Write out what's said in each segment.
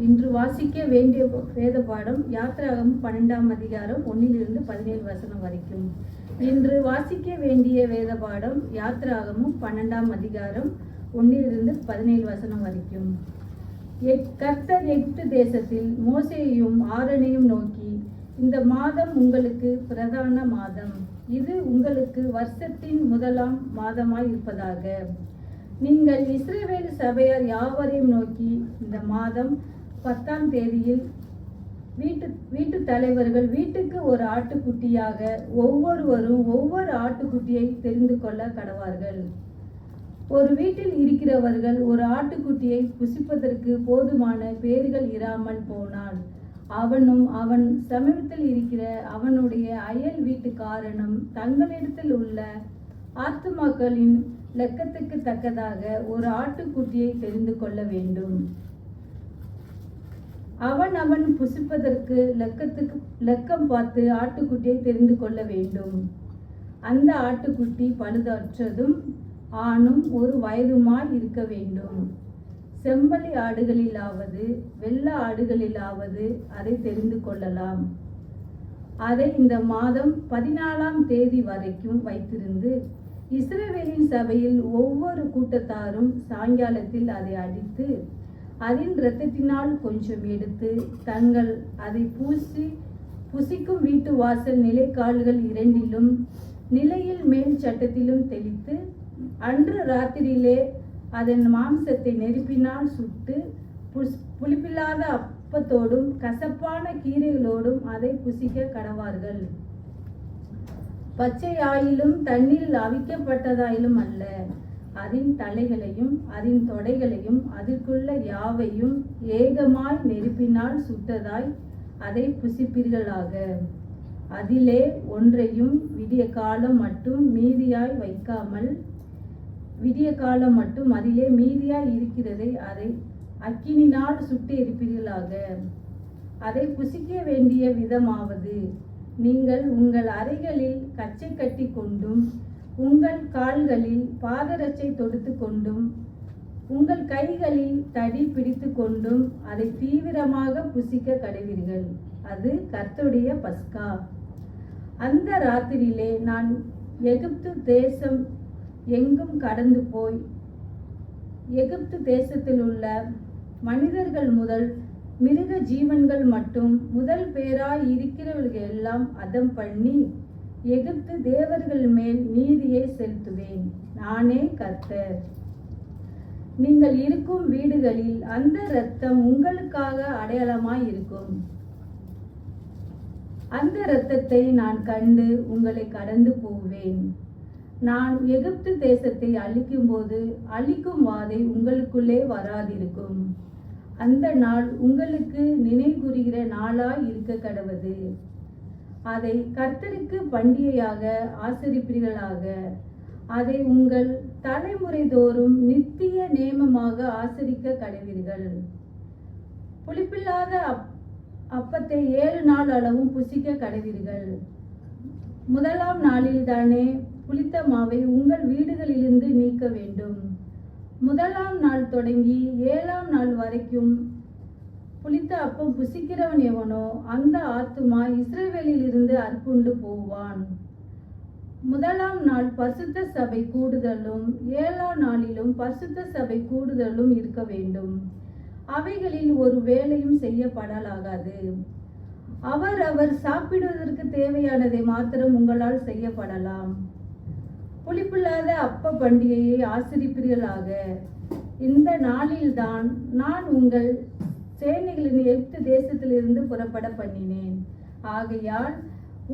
இன்று வாசிக்க வேண்டிய வேத பாடம் யாத்திராகமம் 12ஆம் அதிகாரம் 1-17 வசனம் வரைக்கும். இன்று வாசிக்க வேண்டிய வேத பாடம் யாத்திராகமம் 12ஆம் அதிகாரம் 1-17 வசனம் வரைக்கும். கர்த்தர் எகிப்து தேசத்தில் மோசேயையும் ஆரோனையும் நோக்கி, இந்த மாதம் உங்களுக்கு பிரதான மாதம், இது உங்களுக்கு வருஷத்தின் முதலாம் மாதமாய் இருப்பதாக. நீங்கள் இஸ்ரவேல் சபையார் யாவரையும் நோக்கி, இந்த மாதம் 10ஆம் தேதியில் வீட்டு தலைவர்கள் வீட்டுக்கு ஒரு ஆட்டுக்குட்டியாக ஒவ்வொருவரும் ஒவ்வொரு ஆட்டுக்குட்டியை தெரிந்து கொள்ள கடவார்கள். ஒரு வீட்டில் இருக்கிறவர்கள் ஒரு ஆட்டுக்குட்டியை புசிப்பதற்கு போதுமான பேர்கள் இராமல் போனால் அவனும் அவன் சமீபத்தில் இருக்கிற அவனுடைய அயல் வீட்டுக்காரனும் தங்களிடத்தில் உள்ள ஆத்துமாக்களின் லெக்கத்துக்கு தக்கதாக ஒரு ஆட்டுக்குட்டியை தெரிந்து கொள்ள வேண்டும். அவன் புசிப்பதற்கு லெக்கம் பார்த்து ஆட்டுக்குட்டியை தெரிந்து கொள்ள வேண்டும். அந்த ஆட்டுக்குட்டி பழுதற்றதும் ஆணும் ஒரு வயதுமாய் இருக்க வேண்டும். செம்பலி ஆடுகளிலாவது வெள்ள ஆடுகளிலாவது அதை தெரிந்து கொள்ளலாம். அதை இந்த மாதம் 14ஆம் தேதி வரைக்கும் வைத்திருந்து இஸ்ரவேலின் சபையில் ஒவ்வொரு கூட்டத்தாரும் சாயங்காலத்தில் அதை அடித்து அதன் இரத்தத்தினால் கொஞ்சம் எடுத்து தங்கள் அதை புசிக்கும் வீட்டு வாசல் நிலைக்கால்கள் இரண்டிலும் நிலையில் மேல் சட்டத்திலும் தெளித்து அன்று ராத்திரியிலே அதன் மாம்சத்தை நெருப்பினால் சுட்டு புளிப்பில்லாத அப்பத்தோடும் கசப்பான கீரைகளோடும் அதை புசிக்க கடவார்கள். பச்சையாயிலும் தண்ணீரில் அவிக்கப்பட்டதாயிலும் அல்ல, அதன் தலைகளையும் அதன் தொடைகளையும் அதற்குள்ள யாவையும் ஏகமாய் நெருப்பினால் சுட்டதாய் அதை புசிப்பீர்களாக. அதிலே ஒன்றையும் விடிய காலம் மட்டும் மீதியாய் வைக்காமல், விடிய காலம் மட்டும் அதிலே மீதியாய் இருக்கிறதை அதை அக்கினினால் சுட்டு எரிப்பீர்களாக. அதை புசிக்க வேண்டிய விதமாவது, நீங்கள் உங்கள் அறைகளில் கச்சை கட்டி கொண்டும் உங்கள் கால்களில் பாதரட்சை தொடுத்து கொண்டும் உங்கள் கைகளில் தடி பிடித்து கொண்டும் அதை தீவிரமாக புசிக்க கடவீர்கள். அது கர்த்தருடைய பஸ்கா. அந்த ராத்திரியிலே நான் எகிப்து தேசம் எங்கும் கடந்து போய் எகிப்து தேசத்தில் உள்ள மனிதர்கள் முதல் மிருக ஜீவன்கள் மட்டும் முதல் பேராய் இருக்கிறவர்கள் எல்லாம் அதம் பண்ணி எகிப்து தேவர்கள் மேல் நீதியை செலுத்துவேன். நானே கர்த்தர். நீங்கள் இருக்கும் வீடுகளில் அந்த இரத்தம் உங்களுக்காக அடையாளமாய் இருக்கும். அந்த இரத்தத்தை நான் கண்டு உங்களை கடந்து போவேன். நான் எகிப்து தேசத்தை அழிக்கும் போது அழிக்கும் வாதை உங்களுக்குள்ளே வராதிருக்கும். அந்த நாள் உங்களுக்கு நினைவுகூறுகிற நாளாய் இருக்க கடவது. அதை கர்த்தருக்கு பண்டிகையாக ஆசரிப்பீர்களாக. அதை உங்கள் தலைமுறை தோறும் நித்திய நேமமாக ஆசரிக்க கடவீர்கள். புளிப்பில்லாத அப்பத்தை 7 நாள் அளவும் புசிக்க கடவீர்கள். முதலாம் நாளில் தானே புளித்த மாவை உங்கள் வீடுகளிலிருந்து நீக்க வேண்டும். முதலாம் நாள் தொடங்கி 7ஆம் நாள் வரைக்கும் புளித்த அப்பம் புசிக்கிறவன் எவனோ அந்த ஆத்துமா இஸ்ரவேலில் இருந்து அறுப்புண்டு போவான். முதலாம் நாள் பரிசுத்த சபை கூடுதலும் 7ஆம் நாளிலும் பரிசுத்த சபை கூடுதலும் இருக்க வேண்டும். அவைகளில் ஒரு வேலையும் செய்யப்படலாகாது. அவர் சாப்பிடுவதற்கு தேவையானதை மாத்திரம் உங்களால் செய்யப்படலாம். புளிப்பில்லாத அப்ப பண்டிகையை ஆசரிப்பீர்களாக. இந்த நாளில்தான் நான் உங்கள் சேனைகளின் எகிப்து தேசத்திலிருந்து புறப்பட பண்ணினேன். ஆகையால்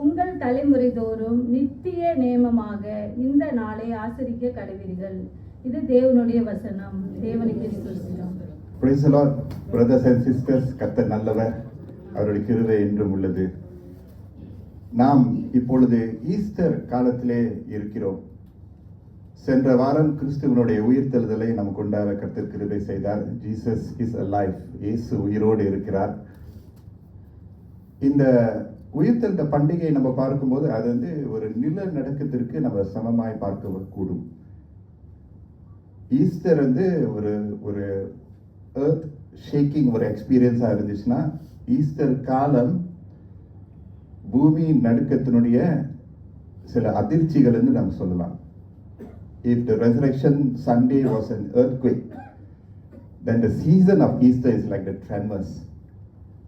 உங்கள் தலைமுறை தோறும் நித்திய நேமமாக இந்த நாளை ஆசரிக்க கடவீர்கள். இது தேவனுடைய வசனம். தேவனுக்கு ஸ்தோத்திரம். Praise the Lord, brothers and sisters. கர்த்தர் நல்லவர், அவருடைய கிருபை என்றும் உள்ளது. நாம் இப்பொழுது ஈஸ்டர் காலத்திலே இருக்கிறோம். சென்ற வாரம் கிறிஸ்துவனுடைய உயிர்த்தெழுதலை நாம் கொண்டாட கர்த்தர் கிருபை செய்தார். Jesus is alive. இயேசு உயிரோடு இருக்கிறார். இந்த உயிர்த்தெழுந்த பண்டிகையை நம்ம பார்க்கும்போது அது ஒரு நிலநடுக்கத்திற்கு நம்ம சமமாய் பார்க்க கூடும். ஈஸ்டர் ஒரு எர்த் ஷேக்கிங் ஒரு எக்ஸ்பீரியன்ஸாக இருந்துச்சுன்னா ஈஸ்டர் காலம் பூமி நடுக்கத்தினுடைய சில அதிர்ச்சிகள்னு நம்ம சொல்லலாம். If the resurrection Sunday was an earthquake, then the season of Easter is like the tremors.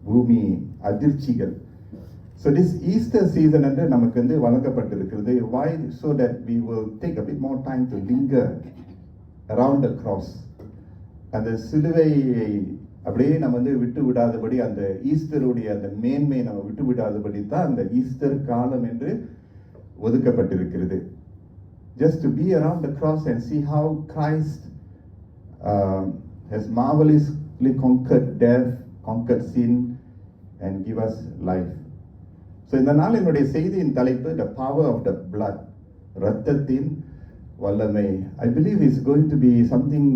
பூமி அதிர்ச்சிகள். So this Easter season என்று நமக்கு வந்து வழங்கப்பட்டிருக்கிறது. Why? So that we will take a bit more time to linger around the cross. அந்த சிலுவையை அப்படியே நம்ம வந்து விட்டு விடாதபடி, அந்த ஈஸ்டருடைய அந்த மேன்மையை நம்ம விட்டு விடாதபடி தான் அந்த ஈஸ்டர் காலம் என்று ஒதுக்கப்பட்டிருக்கிறது. Just to be around the cross and see how Christ has marvelously conquered death, conquered sin and give us life. So இந்த நாள் என்னுடைய செய்தியின் தலைப்பு the power of the blood, இரத்தத்தின் வல்லமை. I believe it's going to be something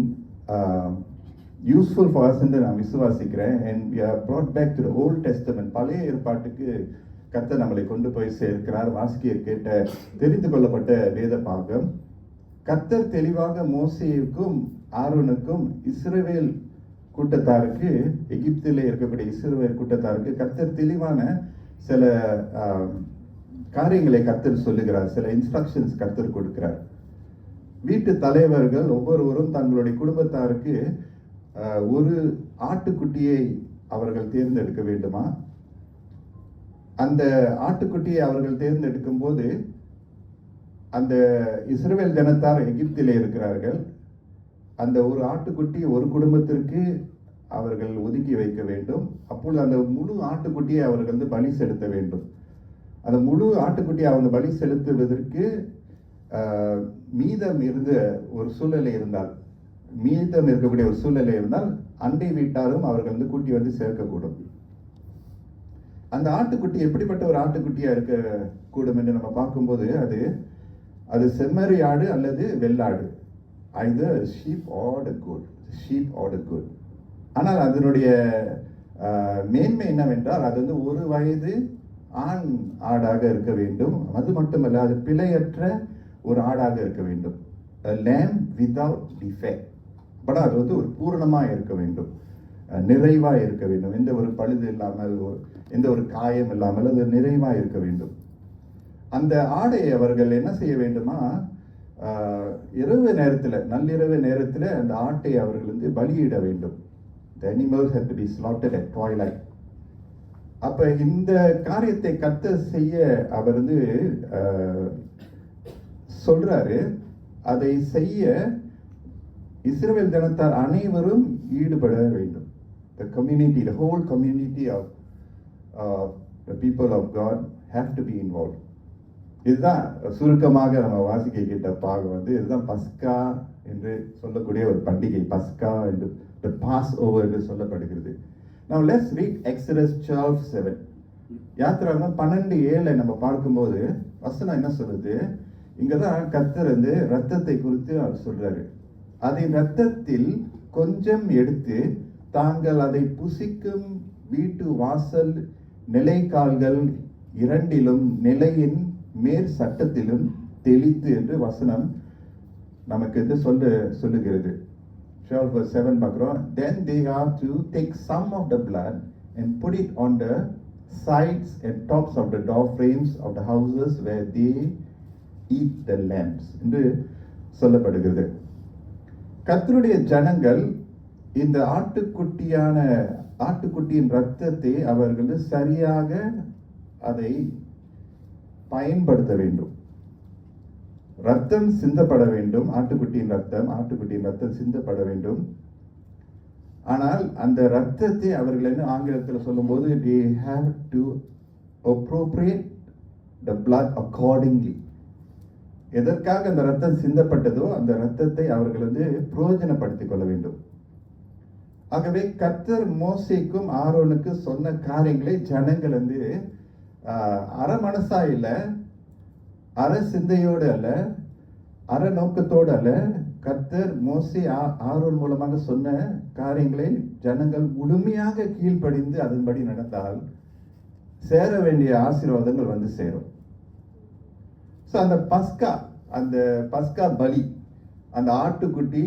useful for us என்று நான் விசுவாசிக்கிறேன். And we are brought back to the Old Testament. பழைய ஏற்பாட்டுக்கு கர்த்தர் நம்மளை கொண்டு போய் சேர்க்கிறார். வாசிக்க கேட்ட தெரிந்து கொள்ளப்பட்ட வேத பாகம். கர்த்தர் தெளிவாக மோசேவுக்கும் ஆரோனுக்கும் இஸ்ரவேல் கூட்டத்தாருக்கு, எகிப்திலே இருக்கக்கூடிய இஸ்ரவேல் கூட்டத்தாருக்கு கர்த்தர் தெளிவான சில காரியங்களை கர்த்தர் சொல்லுகிறார், சில இன்ஸ்ட்ரக்ஷன்ஸ் கர்த்தர் கொடுக்கிறார். வீட்டு தலைவர்கள் ஒவ்வொருவரும் தங்களுடைய குடும்பத்தாருக்கு ஒரு ஆட்டுக்குட்டியை அவர்கள் தேர்ந்தெடுக்க வேண்டுமா? அந்த ஆட்டுக்குட்டியை அவர்கள் தேர்ந்தெடுக்கும் போது அந்த இஸ்ரவேல் ஜனத்தார் எகிப்திலே இருக்கிறார்கள். அந்த ஒரு ஆட்டுக்குட்டி ஒரு குடும்பத்திற்கு அவர்கள் ஒதுக்கி வைக்க வேண்டும். அப்பொழுது அந்த முழு ஆட்டுக்குட்டியை அவர்கள் வந்து பலி செலுத்த வேண்டும். அந்த முழு ஆட்டுக்குட்டியை அவங்க பலி செலுத்துவதற்கு மீதம் இருந்த ஒரு சூழ்நிலை இருந்தால், மீதம் இருக்கக்கூடிய ஒரு சூழ்நிலை இருந்தால் அண்டை வீட்டாரும் அவர்கள் வந்து கூட்டி வந்து சேர்க்கக்கூடும். அந்த ஆட்டுக்குட்டி எப்படிப்பட்ட ஒரு ஆட்டுக்குட்டியா இருக்க கூடும் என்று நம்ம பார்க்கும்போது அது செம்மறி ஆடு அல்லது வெள்ளாடு, either sheep or the goat. ஆனால் அதனுடைய மேன்மை என்னவென்றால் அது வந்து ஒரு வயது ஆண் ஆடாக இருக்க வேண்டும். அது மட்டுமல்ல, அது பிழையற்ற ஒரு ஆடாக இருக்க வேண்டும். A lamb without defect. But அது வந்து ஒரு பூரணமாக இருக்க வேண்டும், நிறைவாக இருக்க வேண்டும், எந்த ஒரு பழுது இல்லாமல், எந்த ஒரு காயம் இல்லாமல் அது நிறைவாக இருக்க வேண்டும். அந்த ஆடை அவர்கள் என்ன செய்ய வேண்டுமா, இரவு நேரத்தில், நள்ளிரவு நேரத்தில் அந்த ஆட்டை அவர்கள் வந்து பலியிட வேண்டும். The animals had to be slaughtered at twilight. அப்ப இந்த காரியத்தை கர்த்தர் செய்ய அவர் வந்து சொல்றாரு. அதை செய்ய இஸ்ரவேல் ஜனத்தார் அனைவரும் ஈடுபட வேண்டும். The community, the whole community of the people of God have to be involved. இதுதான் சுருக்கமாக நம்ம வாசிக்க கேட்ட பாகம் வந்து இதுதான் பஸ்கா என்று சொல்லக்கூடிய ஒரு பண்டிகை. பஸ்கா என்று the Passover என்று சொல்லப்படுகிறது. Now let's read Exodus 12:7. யாத்திராகமம் 12:7 நம்ம பார்க்கும்போது வசனம் என்ன சொல்லுது? இங்கதான் கர்த்தர் வந்து இரத்தத்தை குறித்து அவர் சொல்றாரு. அதன் இரத்தத்தில் கொஞ்சம் எடுத்து தாங்கள் அதை புசிக்கும் வீட்டு வாசல் நிலைக்கால்கள் இரண்டிலும் நிலையின் மேற் சட்டத்திலும் தெளித்து என்று வசனம் நமக்கு இது சொல்லுகிறது. 12:7 பார்க்கிறோம். Then they are to take some of the blood and put it on the sides and tops of the door frames of the houses where they eat the lambs என்று சொல்லப்படுகிறது. கர்த்தருடைய ஜனங்கள் இந்த ஆட்டுக்குட்டியின் இரத்தத்தை அவர்கள் சரியாக அதை பயன்படுத்த வேண்டும். ரத்தம் சிந்தப்பட வேண்டும். ஆட்டுக்குட்டியின் ரத்தம் சிந்தப்பட வேண்டும். ஆனால் அந்த ரத்தத்தை அவர்கள் என்ன ஆங்கிலத்தில் சொல்லும்போது they have to appropriate the blood accordingly. எதற்காக அந்த ரத்தம் சிந்தப்பட்டதோ அந்த ரத்தத்தை அவர்கள் வந்து பிரயோஜனப்படுத்திக் கொள்ள வேண்டும். ஆகவே கர்த்தர் மோசேக்கும் ஆரோனுக்கு சொன்ன காரியங்களை ஜனங்கள் வந்து அற மனசா இல்ல, அற சிந்தையோடு அல்ல, அற நோக்கத்தோடு அல்ல, கர்த்தர் மோசே ஆரோன் மூலமாக சொன்ன காரியங்களை ஜனங்கள் முழுமையாக கீழ்ப்படிந்து அதன்படி நடந்தால் சேர வேண்டிய ஆசீர்வாதங்கள் வந்து சேரும். ஸோ அந்த பஸ்கா பலி, அந்த ஆட்டுக்குட்டி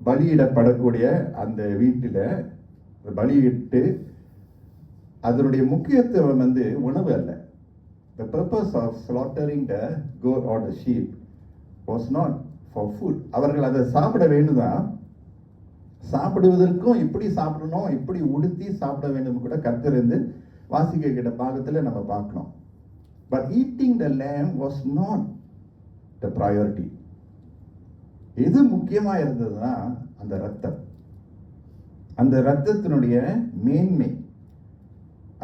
பலியிடப்படக்கூடிய அந்த வீட்டில் பலியிட்டு அதனுடைய முக்கியத்துவம் உணவு அல்ல. The purpose of slaughtering the goat or the sheep was not for food. அவர்கள் அதை சாப்பிட வேண்டும்தான். சாப்பிடுவதற்கும் இப்படி சாப்பிடணும், இப்படி உடுத்தி சாப்பிட வேண்டும் கூட கர்த்தர் வாசிக்க கிட்ட பாகத்தில் நம்ம பார்க்கணும். But eating the lamb was not the priority. எது முக்கியமா இருந்ததுன்னா அந்த ரத்தம், அந்த ரத்தத்தினுடைய மேன்மை,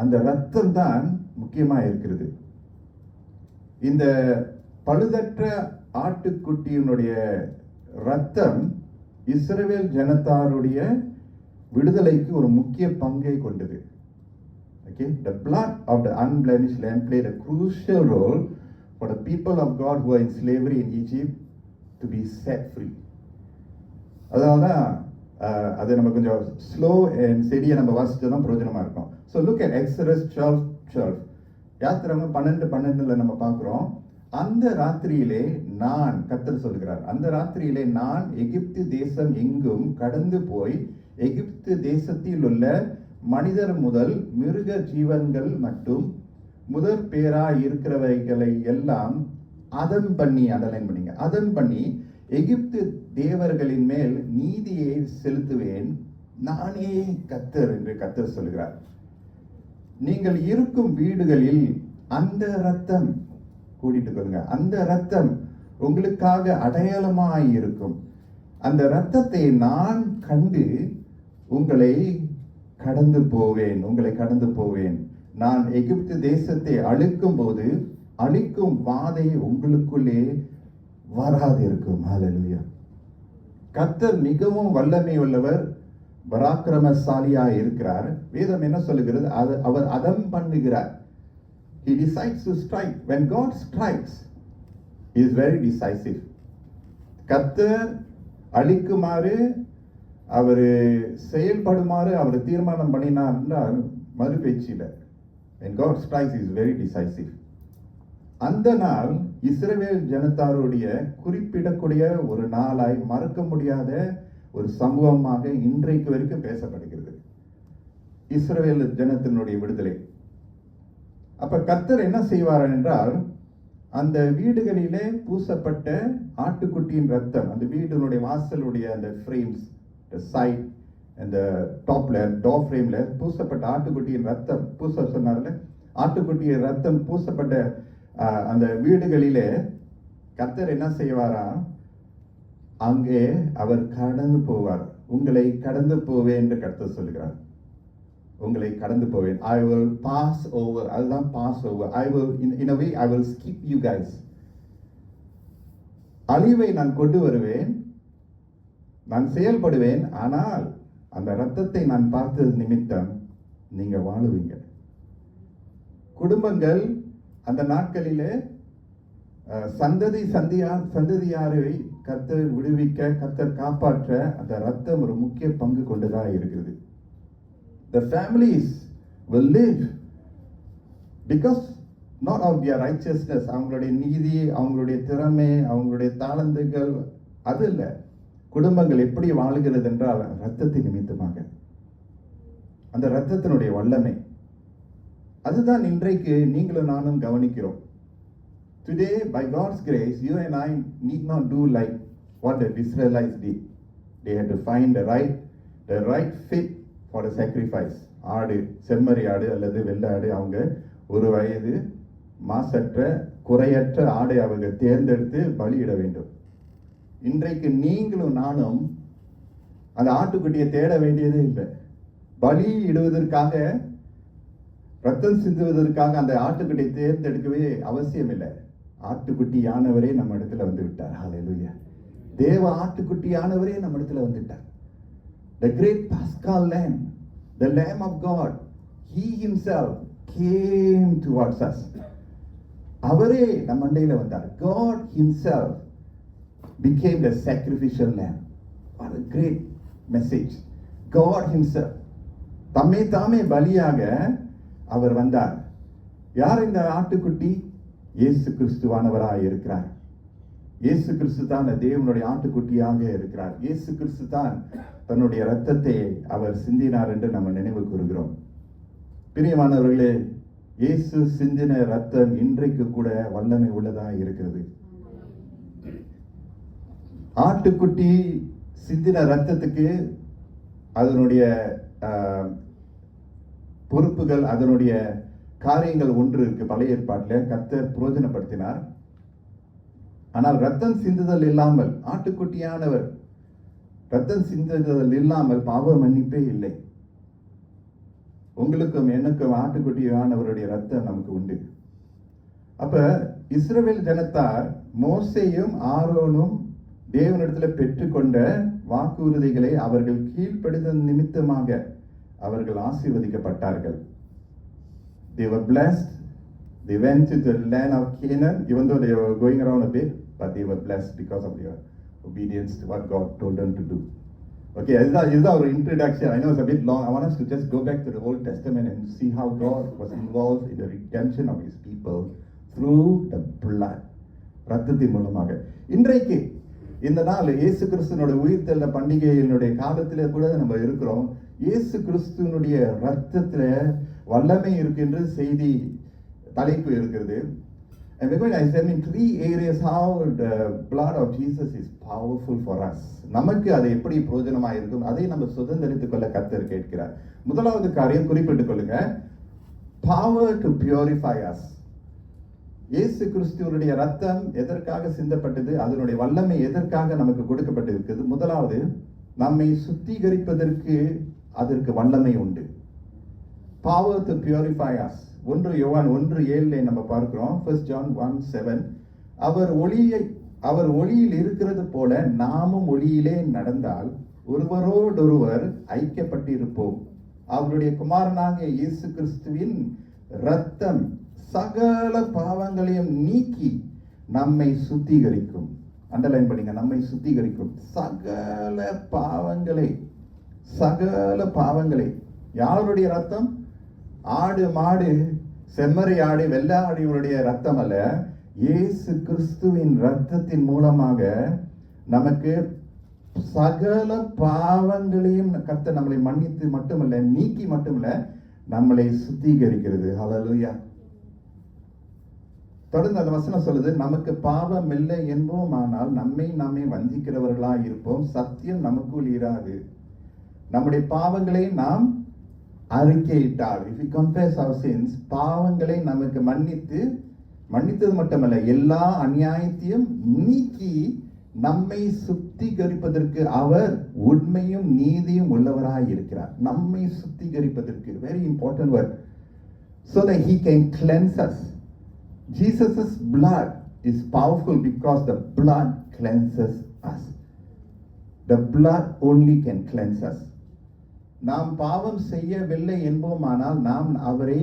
அந்த ரத்தம் தான் முக்கியமா இருக்கிறது. இந்த பழுதற்ற ஆட்டுக்குட்டியினுடைய ரத்தம் இஸ்ரவேல் ஜனத்தாருடைய விடுதலைக்கு ஒரு முக்கிய பங்கை கொண்டது. Okay, the blood of the unblemished lamb played a crucial role for the people of God who were in slavery in Egypt to be set free. அதனால்தான் அது நம்ம கொஞ்சம் ஸ்லோ அண்ட் செடியை நம்ம வாசிச்சா தான் பிரயோஜனமா இருக்கும். So look at Exodus 12:12. யாத்திராகமம் 12:12 நம்ம பார்க்கிறோம். அந்த ராத்திரியிலே நான், கர்த்தர் சொல்கிறார், அந்த ராத்திரியிலே நான் எகிப்து தேசம் எங்கும் கடந்து போய் எகிப்து தேசத்தில் உள்ள மனிதர் முதல் மிருக ஜீவன்கள் மற்றும் முதற் பேராய் இருக்கிறவைகளை எல்லாம் அதம் பண்ணி, அடலைன் பண்ணிங்க, அதம் பண்ணி எகிப்து தேவர்களின் மேல் நீதியை செலுத்துவேன், நானே கர்த்தர் என்று கர்த்தர் சொல்கிறார். நீங்கள் இருக்கும் வீடுகளில் அந்த ரத்தம், கூட்டிட்டு கொள்ளுங்க, அந்த ரத்தம் உங்களுக்காக அடையாளமாய் இருக்கும். அந்த ரத்தத்தை நான் கண்டு உங்களை கடந்து போவேன். நான் எகிப்து தேசத்தை அழிக்கும் போது அழிக்கும் வாதை உங்களுக்குள்ளே வராது இருக்கும். ஹல்லேலூயா. கர்த்தர் மிகவும் வல்லமை உள்ளவர், பராக்கிரமசாலியாய் இருக்கிறார். வேதம் என்ன சொல்லுகிறது? அவர் அதம் பண்ணுகிறார். He decides to strike. When God strikes, he is very decisive. கர்த்தர் அழிக்குமாறு, அவர் செயல்படுமாறு அவர் தீர்மானம் பண்ணினார் என்றால் மறு பேச்சில். When God strikes, he is very decisive. அந்த நாள் இஸ்ரவேல் ஜனத்தாருடைய குறிப்பிடக்கூடிய ஒரு நாளாய், மறக்க முடியாத ஒரு சம்பவமாக இன்றைக்கு வரைக்கும் பேசப்படுகிறது. இஸ்ரவேல் ஜனத்தினுடைய விடுதலை. அப்ப கர்த்தர் என்ன செய்வார் என்றால், அந்த வீடுகளிலே பூசப்பட்ட ஆட்டுக்குட்டியின் ரத்தம், அந்த வீடுகளுடைய வாசலுடைய அந்த ஃப்ரேம்ஸ், சைட், அந்த டாப்ல டோர் ஃப்ரேம்ல பூசப்பட்ட ஆட்டுக்குட்டியின் ரத்தம் பூச சொன்னார்ல, ஆட்டுக்குட்டியின் ரத்தம் பூசப்பட்ட அந்த வீடுகளிலே கர்த்தர் என்ன செய்வாரா, அங்கே அவர் கடந்து போவார். உங்களை கடந்து போவேன் என்று கர்த்தர் சொல்கிறார். உங்களை கடந்து போவேன். I will pass over. அதுதான் pass over. I will in a way I will skip you guys. அழிவை நான் கொண்டு வருவேன், நான் செயல்படுவேன், ஆனால் அந்த ரத்தத்தை நான் பார்த்தது நிமித்தம் நீங்க வாழுவீங்க. குடும்பங்கள் அந்த நாட்களிலே சந்ததியாரை கர்த்தர் விடுவிக்க, கர்த்தர் காப்பாற்ற அந்த ரத்தம் ஒரு முக்கிய பங்கு கொண்டதா இருக்கிறது. The families will live because not of their righteousness, அவங்களுடைய நீதி, அவங்களுடைய திறமை, அவங்களுடைய தாளந்துகள், அது இல்லை. குடும்பங்கள் எப்படி வாழுகிறது என்றால் ரத்தத்தின் நிமித்தமாக, அந்த ரத்தத்தினுடைய வல்லமை. அதுதான் இன்றைக்கு நீங்களும் நானும் கவனிக்கிறோம். Today, by God's grace, you and I need not do like what the Israelites did. They had to find the right fit for the sacrifice. ஆடு, செம்மறி ஆடு அல்லது வெள்ளை ஆடு, அவங்க ஒரு வயது மாசற்ற குறையற்ற ஆடை அவங்க தேர்ந்தெடுத்து பலியிட வேண்டும். இன்றைக்கு நீங்களும் நானும் அந்த ஆட்டுக்குட்டியை தேட வேண்டியதே இல்லை. பலி இடுவதற்காக, ரத்தம் சிந்துவதற்காக அந்த ஆட்டுக்குட்டியை தேர்ந்தெடுக்கவே அவசியம் இல்லை. ஆட்டுக்குட்டி யானவரே நம்ம இடத்துல வந்து விட்டார். ஹல்லேலூயா. தேவ ஆட்டுக்குட்டி யானவரே நம்ம இடத்துல வந்துட்டார். The great Paschal Lamb, the Lamb of God, He Himself came towards us. அவரே நம்ம மண்டையில வந்தார். God Himself became the sacrificial lamb. What a great message. God Himself தாமே பலியாக அவர் வந்தார். யார் இந்த ஆட்டுக்குட்டி? இயேசு கிறிஸ்துவானவராய் இருக்கிறார். இயேசு கிறிஸ்து தான் தேவனுடைய ஆட்டுக்குட்டியாக இருக்கிறார். இயேசு கிறிஸ்து தான் தன்னுடைய இரத்தத்தை அவர் சிந்தினார் என்று நம்ம நினைவு கூறுகிறோம். பிரியமானவர்களே, இயேசு சிந்தின ரத்தம் இன்றைக்கு கூட வல்லமை உள்ளதா இருக்கிறது. ஆட்டுக்குட்டி சிந்தின ரத்தத்துக்கு அதனுடைய பொறுப்புகள், அதனுடைய காரியங்கள் ஒன்று இருக்கு. பழைய ஏற்பாட்டில் கர்த்தர் பிரயோஜனப்படுத்தினார். ஆனால் ரத்தம் சிந்துதல் இல்லாமல், ஆட்டுக்குட்டியானவர் ரத்தம் சிந்துதல் இல்லாமல் பாவ மன்னிப்பே இல்லை. உங்களுக்கும் எனக்கும் ஆட்டுக்குட்டியானவருடைய ரத்தம் நமக்கு உண்டு. அப்ப இஸ்ரவேல் ஜனத்தார் மோசேயும் ஆரோனும் தேவனிடத்துல பெற்றுக்கொண்ட வாக்குறுதிகளை அவர்கள் கீழ்ப்படிதல் நிமித்தமாக அவர்கள் ஆசீர்வதிக்கப்பட்டார்கள். They were blessed. They went to the land of Canaan, even though they were going around a bit, but they were blessed because of their obedience to what God told them to do. Okay, this is our introduction. I know it's a bit long. I want us to just go back to the Old Testament and see how God was involved in the redemption of His people through the blood. ரத்தத்தின் மூலமாக. இன்றைக்கு இந்த நாள் இயேசு கிறிஸ்துவனுடைய உயிர்த்தெழுந்த பண்டிகையினுடைய காலத்திலே கூட நம்ம இருக்கிறோம். இயேசு கிறிஸ்துவனுடைய ரத்தத்துல வல்லமை இருக்கின்ற செய்தி தலைப்பு இருக்கிறது. And we're going to examine 3 areas how the blood of Jesus is powerful for us. நமக்கு அது எப்படி பிரயோஜனமாக இருக்கும், அதை நம்ம சுதந்திரித்துக் கொள்ள கர்த்தர் கேட்கிறார். முதலாவது காரியம் குறிப்பிட்டுக் கொள்ளுங்க, power to purify us. இயேசு கிறிஸ்துவனுடைய ரத்தம் எதற்காக சிந்தப்பட்டது, அதனுடைய வல்லமை எதற்காக நமக்கு கொடுக்கப்பட்டிருக்கிறது. முதலாவது, நம்மை சுத்திகரிப்பதற்கு அதற்கு வல்லமை உண்டு. Power to purify us. 1 யோவான் 1:7 நம்ம பார்க்கிறோம். 1 John 1:7 அவர் ஒளியில் இருக்கிறது போல நாமும் ஒளியிலே நடந்தால் ஒருவரோடொருவர் ஐக்கியப்பட்டிருப்போம். அவருடைய குமாரனாகிய இயேசு கிறிஸ்துவின் இரத்தம் சகல பாவங்களையும் நீக்கி நம்மை சுத்திகரிக்கும். அண்டர்லைன் பண்ணுங்க, நம்மை சுத்திகரிக்கும். சகல பாவங்களை. யாருடைய ரத்தம்? ஆடு மாடு செம்மறி ஆடு வெள்ளை ஆடியுடைய ரத்தம் அல்ல, இயேசு கிறிஸ்துவின் ரத்தத்தின் மூலமாக நமக்கு சகல பாவங்களையும் கர்த்தர் நம்மளை மன்னித்து மட்டுமல்ல, நீக்கி மட்டுமல்ல, நம்மளை சுத்திகரிக்கிறது. ஹல்லேலூயா. தொடர்ந்து அந்த வசனம் சொல்லுது, நமக்கு பாவம் இல்லை என்போமானால் நம்மை நாமே வஞ்சிக்கிறவர்களா இருப்போம், சத்தியம் நமக்குள் இராது. நம்முடைய பாவங்களை நாம் அறிக்கையிட்டால், if we confess our sins, பாவங்களை நமக்கு மன்னித்தது மட்டுமல்ல, எல்லா அநியாயத்தையும் நீக்கி நம்மை சுத்திகரிப்பதற்கு அவர் உண்மையும் நீதியும் உள்ளவராய் இருக்கிறார். நம்மை சுத்திகரிப்பதற்கு, very important word, so that he can cleanse us. Jesus' blood is powerful because the blood cleanses us. The blood only can cleanse us. நாம் பாவம் செய்யவில்லை என்போமானால் நாம் அவரை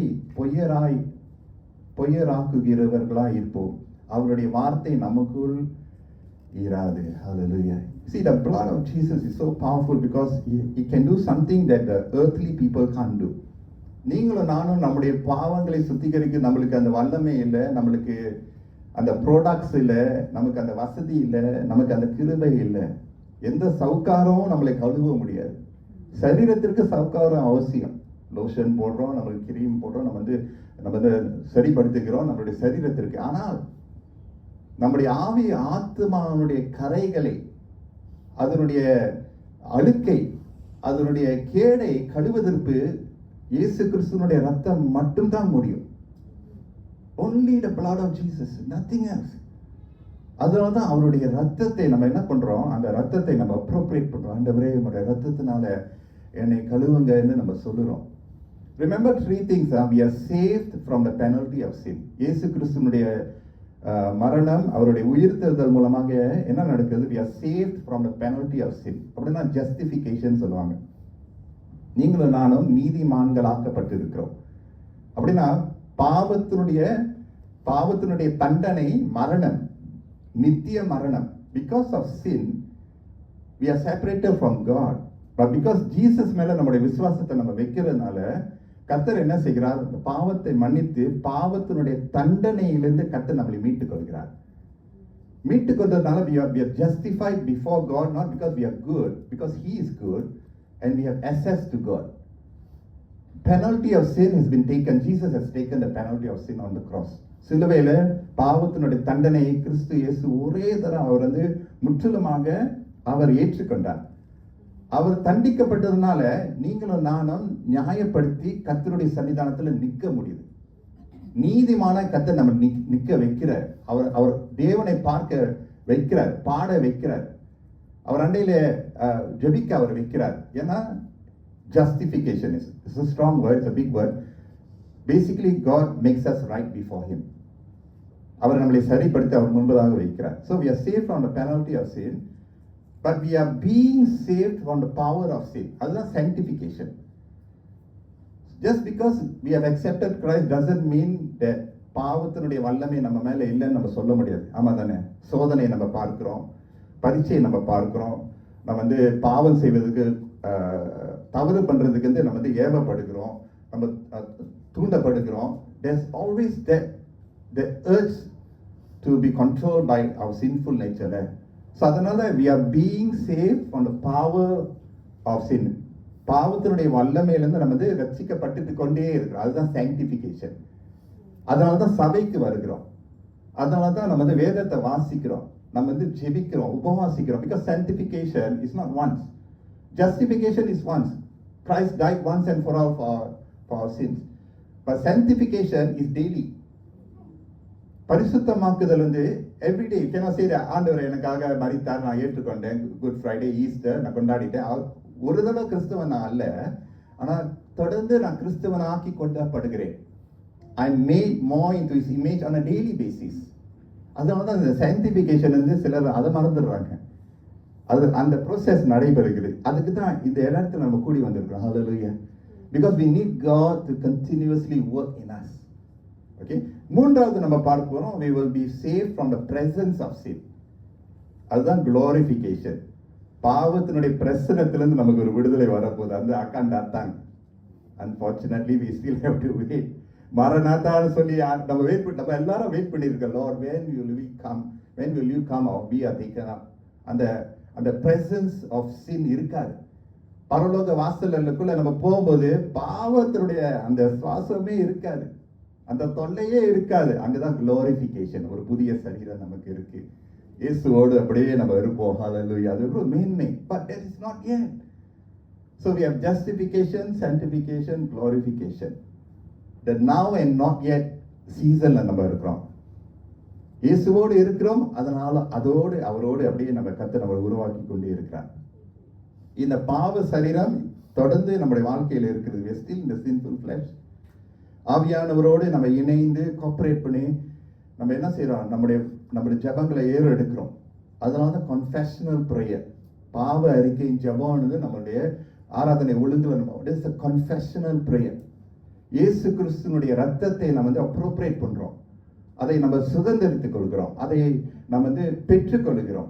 பொய்யராக்குகிறவர்களாய் இருப்போம். அவருடைய வார்த்தை நமக்குள் இராது. Hallelujah. See, the blood of Jesus is so powerful because he can do something that the earthly people can't do. நீங்களும் நானும் நம்முடைய பாவங்களை சுத்திகரிக்க நம்மளுக்கு அந்த வல்லமை இல்லை, நம்மளுக்கு அந்த ப்ராடக்ட்ஸ் இல்லை, நமக்கு அந்த வசதி இல்லை, நமக்கு அந்த கிருபை இல்லை. எந்த சவுக்காரமும் நம்மளை கழுவ முடியாது. சரீரத்திற்கு சவுக்காரம் அவசியம். லோஷன் போடுறோம், நம்மளுக்கு கிரீம் போடுறோம், நம்ம வந்து சரிப்படுத்திக்கிறோம் நம்மளுடைய சரீரத்திற்கு. ஆனால் நம்முடைய ஆவி ஆத்மாவுடைய கரைகளை, அதனுடைய அழுக்கை, அதனுடைய கேடை கழுவதற்கு இயேசு கிறிஸ்துவனுடைய ரத்தம் மட்டும்தான் முடியும். Only the blood of Jesus, nothing else. அதனால தான் அவருடைய ரத்தத்தை நம்ம என்ன பண்றோம், அந்த ரத்தத்தை நம்ம அப்ரோப்ரியேட் பண்றோம். ஆண்டவரே, உங்களுடைய ரத்தத்தினால என்னை கழுவுங்கன்னு நம்ம சொல்லுறோம். Remember 3 things. We are saved from the penalty of sin. இயேசு கிறிஸ்துவனுடைய மரணம், அவருடைய உயிர்த்தெழுதல் மூலமாக என்ன நடக்குது? We are saved from the penalty of sin. அப்படின்னா ஜஸ்டிஃபிகேஷன் சொல்லுவாங்க. நீங்களும் நானும் நீதிமான்களாக்கப்பட்டிருக்கிறோம். அப்படின்னா பாவத்தினுடைய தண்டனை மரணம், நித்திய மரணம். Because of sin we are separated from God. But because Jesus மேல நம்முடைய விசுவாசத்தை நம்ம வைக்கிறதுனால கர்த்தர் என்ன செய்கிறார்? பாவத்தை மன்னித்து பாவத்தினுடைய தண்டனையிலிருந்து கர்த்தர் நம்மளை மீட்டுக் கொள்கிறார். மீட்டு கொண்டதுனால we are justified before God, not because we are good, because He is good and we have access to God. Penalty of sin has been taken. Jesus has taken the penalty of sin on the cross. சிலுவையில பாவத்தினுடைய தண்டனையை கிறிஸ்து இயேசு ஒரே தரம் அவர் முற்றிலுமாக அவர் ஏற்றுக்கொண்டார். அவர் தண்டிக்கப்பட்டதுனால நீங்களும் நானும் நியாயப்படுத்தி கர்த்தருடைய சன்னிதானத்துல நிற்க முடியுது. நீதிமான கர்த்தர் நம்ம நிற்க வைக்கிறார். அவர் தேவனை பார்க்க வைக்கிறார், பாட வைக்கிறார், அவர் அண்டையில ஜெபிக்க அவர் வைக்கிறார். ஏன்னா justification is a strong word, it's a big word. Basically God makes us right before Him. அவர் நம்மளை சரிப்படுத்தி அவர் முன்பதாக வைக்கிறார். So we are saved from the penalty of sin, but we are being saved from the power of sin. அதுதான் sanctification. Just because we have accepted Christ doesn't mean that பாவத்தினுடைய வல்லமை நம்ம மேல இல்லைன்னு நம்ம சொல்ல முடியாது. ஆமா தானே? சோதனை நம்ம பார்க்கிறோம், பரீட்சையை நம்ம பார்க்கிறோம், நம்ம பாவம் செய்வதற்கு தவறு பண்றதுக்கு நம்ம ஏவப்படுகிறோம், நம்ம தூண்டப்படுகிறோம். There's always the urge to be controlled by our sinful nature. So அதனால we are being saved from the power of sin. பாவத்தினுடைய வல்லமையிலிருந்து நம்ம ரட்சிக்கப்பட்டு கொண்டே இருக்கிறோம். அதுதான் sanctification. அதனால தான் சபைக்கு வருகிறோம், அதனால தான் நம்ம வேதத்தை வாசிக்கிறோம், நம்ம ஜெபிக்கிறோம், உபவாசிக்கிறோம். Because sanctification is not once. Justification is once. Christ died once and for all for our sins. But sanctification is daily. பரிசுத்தமாக்குதல் everyday. You cannot say that ஆண்டவர் எனக்காக மரித்தார், நான் ஏற்றுக்கொண்டேன், குட் ஃப்ரைடே, ஈஸ்டர் நான் கொண்டாடிட்டேன். ஒரு தடவை கிறிஸ்தவன் நான் அல்ல, ஆனால் தொடர்ந்து நான் கிறிஸ்தவன் ஆக்கி கொண்டாடப்படுகிறேன். I am made more into His image on a daily basis. அதனால தான் இந்த sanctification சிலர் அதை மறந்துடுறாங்க. அது அந்த ப்ரோசஸ் நடைபெறுகிறது. அதுக்கு தான் இந்த இடத்துல நம்ம கூடி வந்திருக்கிறோம். Hallelujah. Because we need God to continuously work in us. Okay. மூன்றாவது நம்ம பார்க்க போறோம், we will be saved from the presence of sin. அதுதான் glorification. பாவத்தினுடைய பிரசனத்திலிருந்து நமக்கு ஒரு விடுதலை வரப்போகுது. அந்த அக்காண்டாத்தான். Unfortunately we still have to wait. மரணாத்தான்னு சொல்லி நம்ம எல்லாரும் வெயிட் பண்ணியிருக்கோம். Lord, when will you come? When will you come or we are taken up? அந்த presence of sin இருக்காது. பரலோக வாசலுக்குள்ள நம்ம போகும்போது பாவத்தினுடைய அந்த சுவாசமே இருக்காது, அந்த தொல்லையே இருக்காது. அங்கதான் glorification. ஒரு புதிய சரீரம் நமக்கு இருக்கு, இயேசுவோடு அப்படியே நம்ம இருப்போம். Hallelujah. அது ஒரு மேன்மை. But that is not yet. So we have justification, sanctification, glorification. The now and not yet சீசன்ல நம்ம இருக்கிறோம். இயேசுவோடு இருக்கிறோம், அதனால அதோடு அவரோடு அப்படியே நம்ம கர்த்தர் நம்மளை உருவாக்கி கொண்டே இருக்கிறார். இந்த பாவ சரீரம் தொடர்ந்து நம்முடைய வாழ்க்கையில் இருக்கிறது. We are still in the sinful flesh. ஆவியானவரோடு நம்ம இணைந்து கோஆபரேட் பண்ணி நம்ம என்ன செய்யறோம், நம்முடைய ஜெபங்களை எடுக்கிறோம். அதனால தான் confessional prayer, பாவ அறிக்கை ஜெபம்னு நம்மளுடைய ஆராதனை ஒழுங்குல நம்ம it is a confessional prayer. இயேசு கிறிஸ்துவினுடைய ரத்தத்தை நம்ம அப்ரோப்ரியேட் பண்றோம், அதை நம்ம சுதந்திரித்துக் கொள்கிறோம், அதை நம்ம பெற்றுக்கொள்கிறோம்.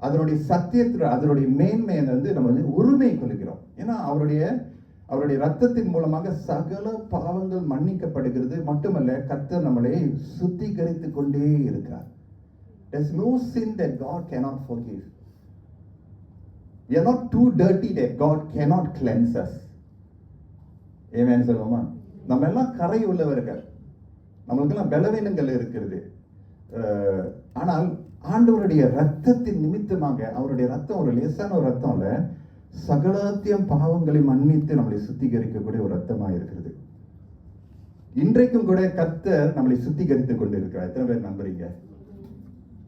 அதனுடைய சத்தியத்தில் அதனுடைய மேன்மையை நம்ம உரிமை கொள்கிறோம். ஏன்னா அவருடைய ரத்தத்தின் மூலமாக சகல பாவங்கள் மன்னிக்கப்படுகிறது. மட்டுமல்ல, கர்த்தர் நம்மளை சுத்திகரித்துக் கொண்டே இருக்கிறார். There's no sin that God cannot forgive. We are not too dirty that God cannot cleanse us. Amen சொல்லுமா? நம்ம எல்லாம் கரை உள்ளவர்கள், நம்மளுக்கெல்லாம் பலவீனங்கள் இருக்கிறது. ஆனால் ஆண்டவருடைய ரத்தத்தின் நிமித்தமாக, அவருடைய ரத்தம் ஒரு லேசான ஒரு ரத்தம் இல்ல, சகலத்தியம் பாவங்களை மன்னித்து நம்மளை சுத்திகரிக்கக்கூடிய ஒரு ரத்தமாக இருக்கிறது. இன்றைக்கும் கூட கர்த்தர் நம்மளை சுத்திகரித்துக் கொண்டு இருக்கிறார். எத்தனை பேர் நம்புறீங்க?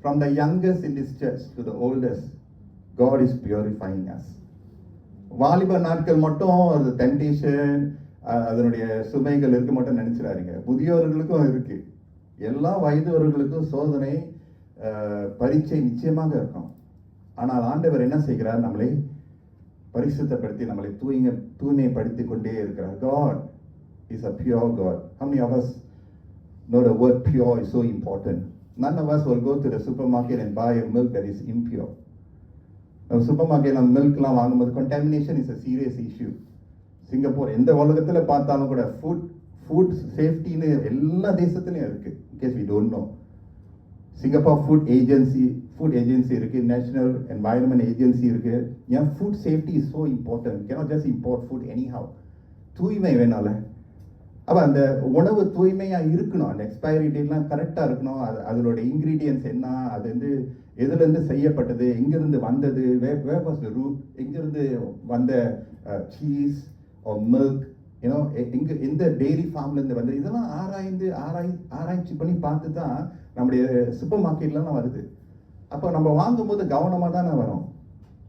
From the youngest in this church to the oldest, God is purifying us. வாலிப நாட்கள் மட்டும் அது டெம்டேஷன், அதனுடைய சுமைகள் இருக்க மட்டும் நினைச்சிடாதீங்க. முதியோர்களுக்கும் இருக்கு, எல்லா வயதுவர்களுக்கும் சோதனை, பரீட்சை நிச்சயமாக இருக்கும். ஆனால் ஆண்டவர் என்ன செய்கிறார்? நம்மளை பரிசுத்தப்படுத்தி நம்மளை தூய்மைப்படுத்தி கொண்டே இருக்கிறார். God is a pure God. How many of us know the word pure is so important? None of us will go to the supermarket and buy a milk that is impure. நம்ம super மார்க்கெட்ல மில்க்லாம் வாங்கும்போது contamination is a serious issue. Singapore, எந்த உலகத்தில் பார்த்தாலும் கூட food சேஃப்டின்னு எல்லா தேசத்துலையும் இருக்கு. In case we don't know. Singapore food agency இருக்கு, நேஷனல் என்வாயன்மெண்ட் ஏஜென்சி இருக்கு. ஏன் food safety is so important. Cannot just import food anyhow. தூய்மை வேணால. அப்போ அந்த உணவு தூய்மையாக இருக்கணும், அந்த எக்ஸ்பைரி டேட்லாம் கரெக்டாக இருக்கணும். அதோட இன்க்ரீடியன்ஸ் என்ன, அது வந்து எதுலேருந்து செய்யப்பட்டது, எங்கேருந்து வந்தது, வேர் வாஸ் த ரூட், எங்கேருந்து வந்த சீஸ் ஆர் மில்க், ஏன்னோ எந்த டெய்ரி ஃபார்ம்லேருந்து வந்தது, இதெல்லாம் ஆராய்ச்சி பண்ணி பார்த்து தான் நம்முடைய சூப்பர் மார்க்கெட்லாம் வருது. அப்போ நம்ம வாங்கும்போது கவனமாக தானே வரும்.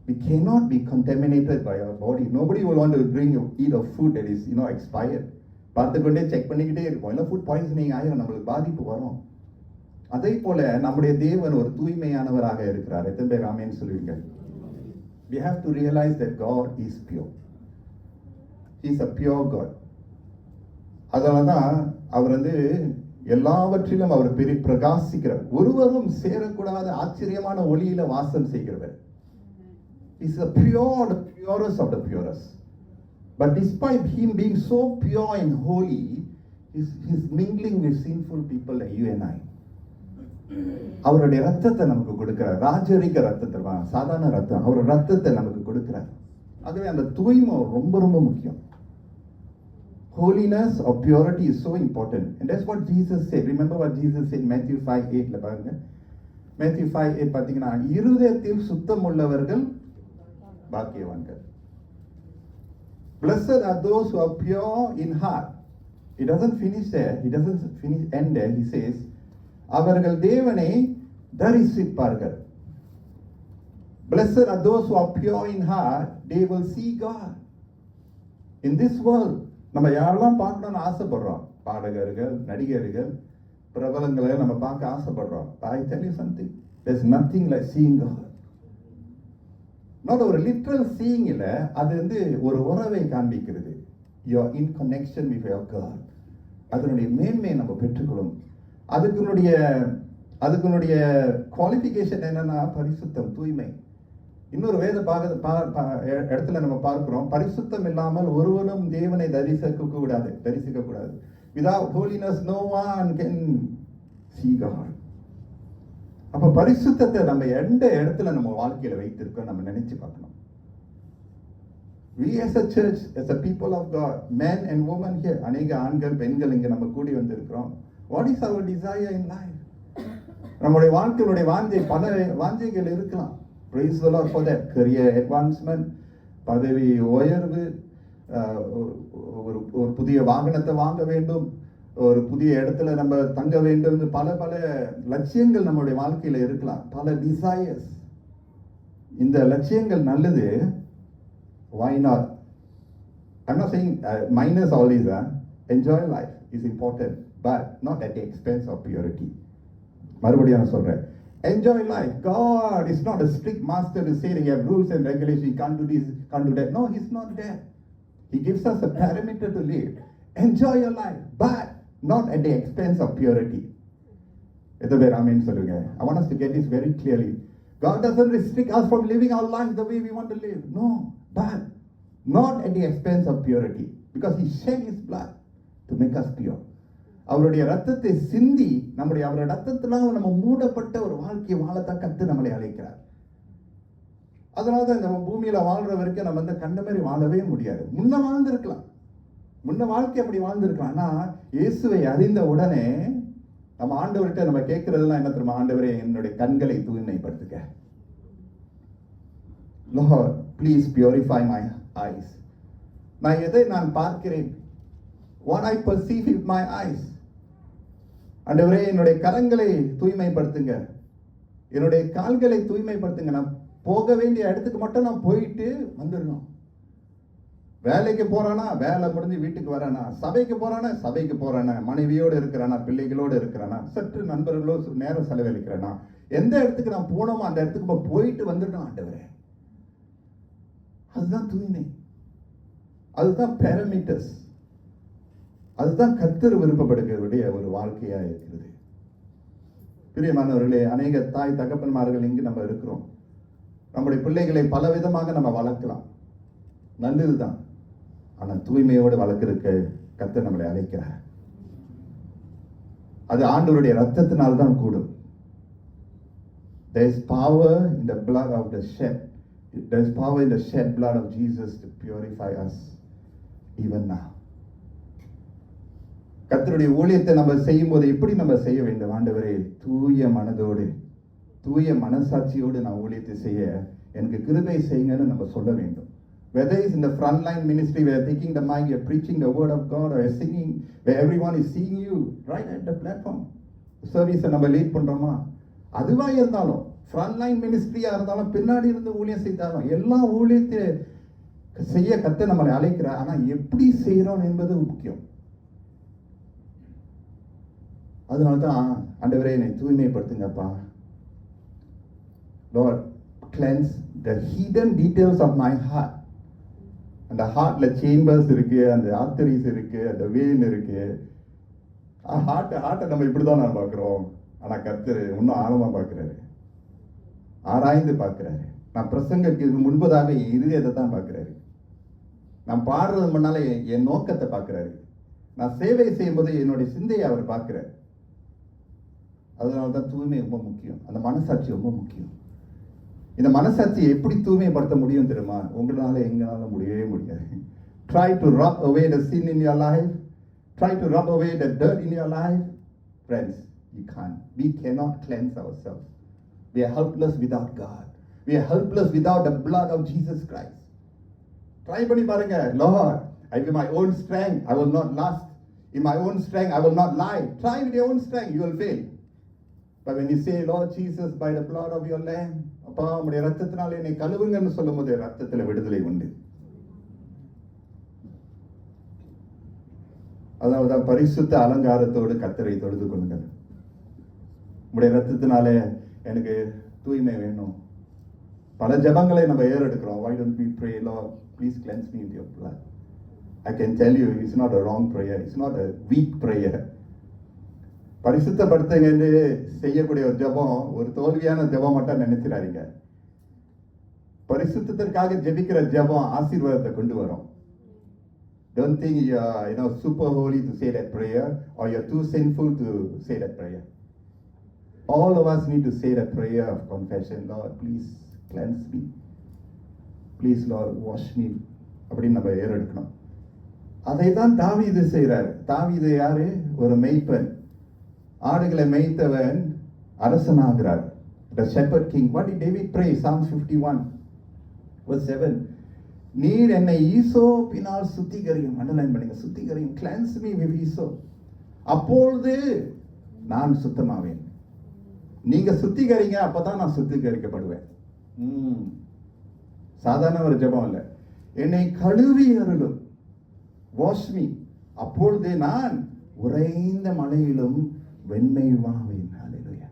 We cannot be contaminated by our body. Nobody will want to eat a food that is expired. பார்த்துக்கொண்டே செக் பண்ணிக்கிட்டே இருப்போம். இல்லை ஃபுட் பாய்சனிங் ஆகிடும், நம்மளுக்கு பாதிப்பு வரும். அதே போல நம்முடைய தேவன் ஒரு தூய்மையானவராக இருக்கிறார். எத்தனை பேர் ஆமென் சொல்லுவீங்க? We have to realize that God is pure. He is a pure God. அதனால தான் அவர் வந்து எல்லாவற்றிலும் அவர் பிரகாசிக்கிறார். ஒருவரும் சேரக்கூடாத ஆச்சரியமான ஒளியில வாசம் செய்கிறவர். He is the purest of the purest. But despite him being so pure and holy, he's mingling with sinful people like you and I. அவருடைய ரத்தத்தை நமக்கு கொடுக்கிறார். ராஜரிக ரத்தத்தை, சாதாரண ரத்தம், அவர் ரத்தத்தை நமக்கு கொடுக்கிறார். ஆகவே அந்த தூய்மை ரொம்ப ரொம்ப முக்கியம். Holiness or purity is so important. And that's what Jesus said. Remember what Jesus said in Matthew 5:8 ல பாருங்க. Matthew 5:8 பாத்தீங்கன்னா, இருதயத்தில் சுத்தம் உள்ளவர்கள் பாக்கியவான்கள். Blessed are those who are pure in heart. It doesn't finish there. It doesn't end there. He says, அவர்கள் தேவனை தரிசிப்பார்கள். Blessed are those who are pure in heart. They will see God. In this world, நம்ம யாரெல்லாம் பார்க்கணும்னு ஆசைப்படுறோம், பாடகர்கள், நடிகர்கள், பிரபலங்களை நம்ம பார்க்க ஆசைப்படுறோம். I tell you something, there's nothing like seeing God. not ஒரு லிட்ரல் சீயிங் இல்ல, அது வந்து ஒரு உறவை காண்பிக்கிறது. You are in connection with your God. அதனுடைய மேன்மையை நம்ம பெற்றுக்கொள்ளும். அதுக்குனுடைய குவாலிஃபிகேஷன் என்னன்னா பரிசுத்தம், தூய்மை. இன்னொரு வேத இடத்துல நம்ம பார்க்கிறோம், பரிசுத்தம் இல்லாமல் ஒருவனும் தேவனை தரிசிக்க கூடாது. Without holiness no one can see God. அப்ப பரிசுத்தத்தை நம்ம எந்த இடத்துல நம்ம வாழ்க்கையில வைத்திருக்கோம் நம்ம நினைச்சு பார்க்கணும். We as a church, as a people of God, men and women here, அநேக ஆண்கள் பெண்கள் இங்க நம்ம கூடி வந்திருக்கிறோம். What is our desire in life? நம்முடைய வாழ்க்கையுடைய பல வாஞ்சைகள் இருக்கலாம். Praise the Lord for that. Career advancement, பதவி உயர்வு, ஒரு புதிய வாகனத்தை வாங்க வேண்டும், ஒரு புதிய இடத்துல நம்ம தங்க வேண்டும், பல லட்சியங்கள் நம்முடைய வாழ்க்கையில இருக்கலாம், பல டிசையர்ஸ். இந்த லட்சியங்கள் நல்லது. Why not? I'm not saying minus all these. Enjoy life is important, but not at the expense of purity. மறுபடியும் நான் சொல்றேன், enjoy life. God is not a strict master to say that you have rules and regulations, you can't do this, can't do that. No, he's not there. He gives us a parameter to live. Enjoy your life, but not at the expense of purity. எத்தனை பேர் ஆமென் சொல்லுங்க? I want us to get this very clearly. God doesn't restrict us from living our lives the way we want to live. No, but not at the expense of purity, because he shed his blood to make us pure. அவருடைய ரத்தத்தை சிந்தி அவருடைய ரத்தத்தினால் நம்ம மூடப்பட்ட ஒரு வாழ்க்கையை வாழத்தான் கத்து நம்மளை அழைக்கிறார். அதனாலதான் நம்ம பூமியில வாழ்ற வரைக்கும் நம்ம வந்து கண்ட மாதிரி வாழவே முடியாது. முன்ன வாழ்ந்திருக்கலாம், முன்ன வாழ்க்கை அப்படி வாழ்ந்திருக்கலாம். ஆனா இயேசுவை அறிந்த உடனே நம்ம ஆண்டவர்கிட்ட நம்ம கேட்கறதெல்லாம் என்ன தெரியுமா? ஆண்டவரே, என்னுடைய கண்களை தூய்மைப்படுத்துக. Lord, please purify my eyes. எதை நான் பார்க்கிறேன், what I perceive with my eyes. ஆண்டவரே, என்னுடைய கரங்களை தூய்மைப்படுத்துங்க, என்னுடைய கால்களை தூய்மைப்படுத்துங்க. நான் போக வேண்டிய இடத்துக்கு மட்டும் நான் போயிட்டு வந்துடணும். வேலைக்கு போறானா வேலை முடிஞ்சு வீட்டுக்கு வரானா, சபைக்கு போறானா சபைக்கு போறானா, மனைவியோடு இருக்கிறானா, பிள்ளைகளோடு இருக்கிறானா, சற்று நண்பர்களோடு நேரம் செலவழிக்கிறானா, எந்த இடத்துக்கு நான் போனோமோ அந்த இடத்துக்கு போயிட்டு வந்துடணும். ஆண்டவரே, அதுதான் தூய்மை, அதுதான் பாராமீட்டர்ஸ், அதுதான் கர்த்தர் விருப்பப்படுகிறவருடைய ஒரு வாழ்க்கையா இருக்கிறது. பிரியமானவர்களே, அநேக தாய் தகப்பன்மார்கள் இங்கு நம்ம இருக்கிறோம். நம்முடைய பிள்ளைகளை பல விதமாக நம்ம வளர்க்கலாம், நல்லதுதான். ஆனா தூய்மையோடு வளர்க்கிறதுக்கு கர்த்தர் நம்மளை அழைக்கிறார். அது ஆண்டவருடைய ரத்தத்தினால்தான் கூடும். There is power in the blood of the shed. There is power in the shed blood of Jesus to purify us even now. கர்த்தருடைய ஊழியத்தை நம்ம செய்யும்போது எப்படி நம்ம செய்ய வேண்டும்? ஆண்டவரே, தூய மனதோடு தூய மனசாட்சியோடு நான் ஊழியத்தை செய்ய எனக்கு கிருபை செய்யுங்கன்னு நம்ம சொல்ல வேண்டும். Whether it's in the frontline ministry, where you're taking the mic, you're preaching the word of God, or you're singing, where everyone is seeing you right at the platform. சர்வீஸை நம்ம லீட் பண்றோமா? அதுவா இருந்தாலும், frontline ministry-ஆ இருந்தாலும், பின்னாடி இருந்து ஊழியம் செய்தாலும், எல்லா ஊழியத்தை செய்ய கர்த்தர் நம்மளை அழைக்கிறார். ஆனா எப்படி செய்யறோம் என்பது முக்கியம். அதனால்தான் ஆண்டவரே, என்னை தூய்மைப்படுத்துங்கப்பா. Lord, cleanse the hidden details of my heart. அந்த ஹார்ட்ல சேம்பர்ஸ் இருக்கு, அந்த ஆர்டரிஸ் இருக்கு, அந்த வெயின் இருக்கு. ஹார்ட்டை நம்ம இப்படிதான் நான் பார்க்கிறோம். ஆனா கர்த்தர் இன்னும் ஆழமா பார்க்கிறாரு, ஆராய்ந்து பார்க்கிறாரு. நான் பிரசங்கத்துக்கு முன்பதாக என் இருதயத்தை தான் பார்க்கிறாரு. நான் பாடுறது முன்னால என் நோக்கத்தை பார்க்கிறாரு. நான் சேவை செய்யும் போது என்னுடைய சிந்தையை அவர் பார்க்கிறார். அதனால தான் தூய்மை ரொம்ப முக்கியம். அந்த மனசாட்சி ரொம்ப முக்கியம். இந்த மனசாட்சியை எப்படி தூய்மைப்படுத்த முடியும் தெரியுமா? உங்களால எங்களால முடியவே முடியாது. Try to rub away the sin in your life. Try to rub away the dirt in your life. Friends, you can't. We cannot cleanse ourselves. We are helpless without God. We are helpless without the blood of Jesus Christ. Try பண்ணி பாருங்க. Lord, in my own strength, I will not lust. In my own strength, I will not lie. Try with your own strength, you will fail. But when you say, Lord Jesus, by the blood of your Lamb, அப்பா உம்முடைய ரத்தத்தினால என்னை கழுவுங்கன்னு சொல்லும்போது ரத்தத்துல விடுதலை உண்டு. அதனால்தான் பரிசுத்த அலங்காரத்தோடு கர்த்தரை தொழுது கொள்ளுங்கள். உம்முடைய ரத்தத்தினாலே எனக்கு தூய்மை வேணும். பல ஜெபங்களை நம்ம ஏறெடுக்கிறோம். Why don't we pray, Lord, please cleanse me with your blood? I can tell you, it's not a wrong prayer. It's not a weak prayer. பரிசுத்தப்படுத்துங்க என்று செய்யக்கூடிய ஒரு ஜெபம் ஒரு தோல்வியான ஜெபம் மட்டும் நினைச்சிடாதீங்க. பரிசுத்தத்திற்காக ஜெபிக்கிற ஜெபம் ஆசீர்வாதத்தை கொண்டு வரும். Don't think you are super holy to say that prayer, or you're too sinful to say that prayer. All of us need to say that prayer of confession. Lord, please cleanse me. Please, Lord, wash me. அப்படின்னு நம்ம ஏறெடுக்கணும். அதை தான் தாவீது செய்கிறார். தாவீது யாரு? ஒரு மேய்ப்பன். ஆடுகளை மேய்த்தவன் அரசனாகிறார். The shepherd king. What did David pray? Psalm 51 verse 7. நீர் என்னை ஈசோப்பினால் சுத்திகரியும். அண்டர்லைன் பண்ணுங்க. சுத்திகரியும். Cleanse me with hyssop. அப்பொழுது நான் சுத்தமாவேன். நீங்க சுத்திகரிங்க, அப்பதான் நான் சுத்திகரிக்கப்படுவேன். சாதாரண ஒரு ஜெபம் இல்ல. என்னை கழுவி அருளும். Wash me. அப்பொழுது நான் உறைந்த மலையிலும் வெண்மைவாவேன். ஹல்லேலூயா.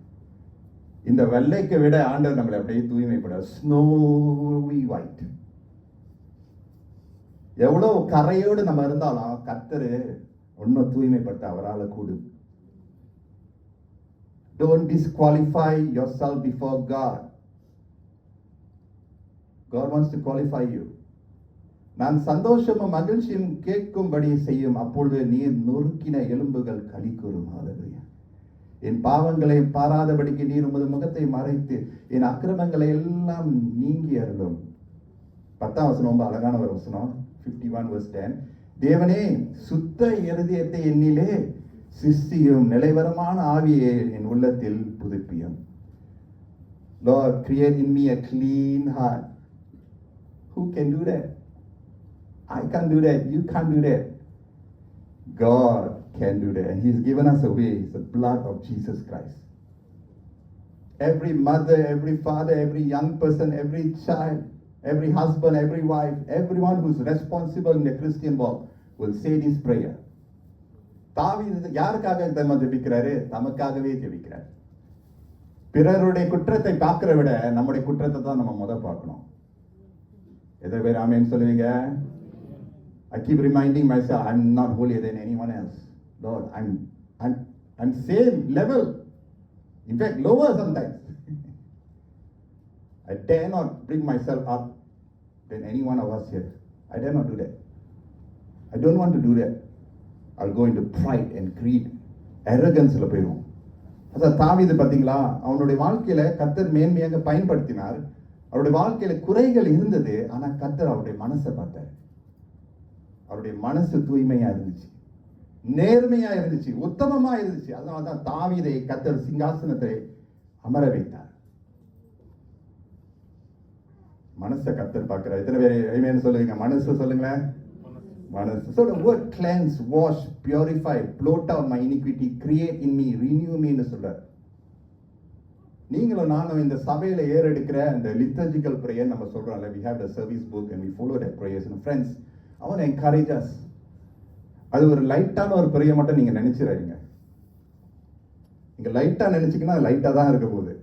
இந்த வெள்ளைக்கு விட ஆண்டவர் நம்மளை அப்படியே தூய்மைப்பட ஸ்னோவி ஒயிட். எவ்வளவு கரையோடு நம்ம இருந்தாலும் கர்த்தர் ஒன்னும் தூய்மைப்படுத்த அவரால் கூடும். Don't disqualify yourself before God. God wants to qualify you. நான் சந்தோஷமும் மகிழ்ச்சியும் கேட்கும்படி செய்யும். அப்பொழுது நீர் நொறுக்கின எலும்புகள் களி கூறும். ஹல்லேலூயா. என் பாவங்களை பாராதபடிக்கு நீர் உமது முகத்தை மறைத்து என் அக்கிரமங்களை எல்லாம் நீங்கி அருளும். 10ஆம் வசனம் ரொம்ப அழகான ஒரு வசனம். 51 verse 10. தேவனே, சுத்த இருதயத்தை என்னிலே சிருஷ்டியும், நிலைவரமான ஆவியை என் உள்ளத்தில் புதுப்பியும். Lord, create in me a clean heart. Who can do that? I can't do that. You can't do that. God can do that. And He's given us a way. It's the blood of Jesus Christ. Every mother, every father, every young person, every child, every husband, every wife, everyone who's responsible in the Christian walk will say this prayer. தாவீது யாருக்காக ஜெபிக்கிறாரு? தமக்காகவே ஜெபிக்கிறார். பிறருடைய குற்றத்தை பார்க்கிற விட நம்முடைய குற்றத்தை தான் நம்ம முத பார்க்கணும். எதை பேர் ஆமென் சொல்லுவீங்க? I keep reminding myself, I'm not holier than anyone else. Lord, I'm same level. In fact, lower sometimes. I dare not bring myself up than any one of us here. I dare not do that. I don't want to do that. I'll go into pride and greed. Arrogance la போயிடும். அதான் தாவீது பாத்தீங்களா, அவனுடைய வாழ்க்கையில கர்த்தர் மேன்மையாக பயன்படுத்தினார். அவருடைய வாழ்க்கையில குறைகள் இருந்தது, ஆனா கர்த்தர் அவருடைய மனசை பார்த்தார். அவருடைய மனசு தூய்மையா இருந்துச்சு, நேர்மையா இருந்துச்சு, உத்தமமா இருந்துச்சு. அதனாலதான் தாவீதை கர்த்தர் சிங்காசனத்தை அமர வைத்தார். மனசை கர்த்தர் பார்க்கிறார். எத்தனை பேர் ஆமென் சொல்லுவீங்க? மனசு சொல்லுங்களேன். மனசு. So the word cleanse, wash, purify, blot out my iniquity, create in me, renew me ன்னு சொல்றார். நீங்களும் நானும் இந்த சபையில ஏறெடுக்கிற இந்த liturgical prayer நம்ம சொல்றோம்ல, we have the service book and we follow that prayers. And friends, I want to encourage us. அது ஒரு லைட்டான ஒரு prayer மட்டும் நீங்க நினைச்சிராதீங்க. நீங்க லைட்டா நினைச்சீங்கன்னா லைட்டா தான் இருக்க போகுது.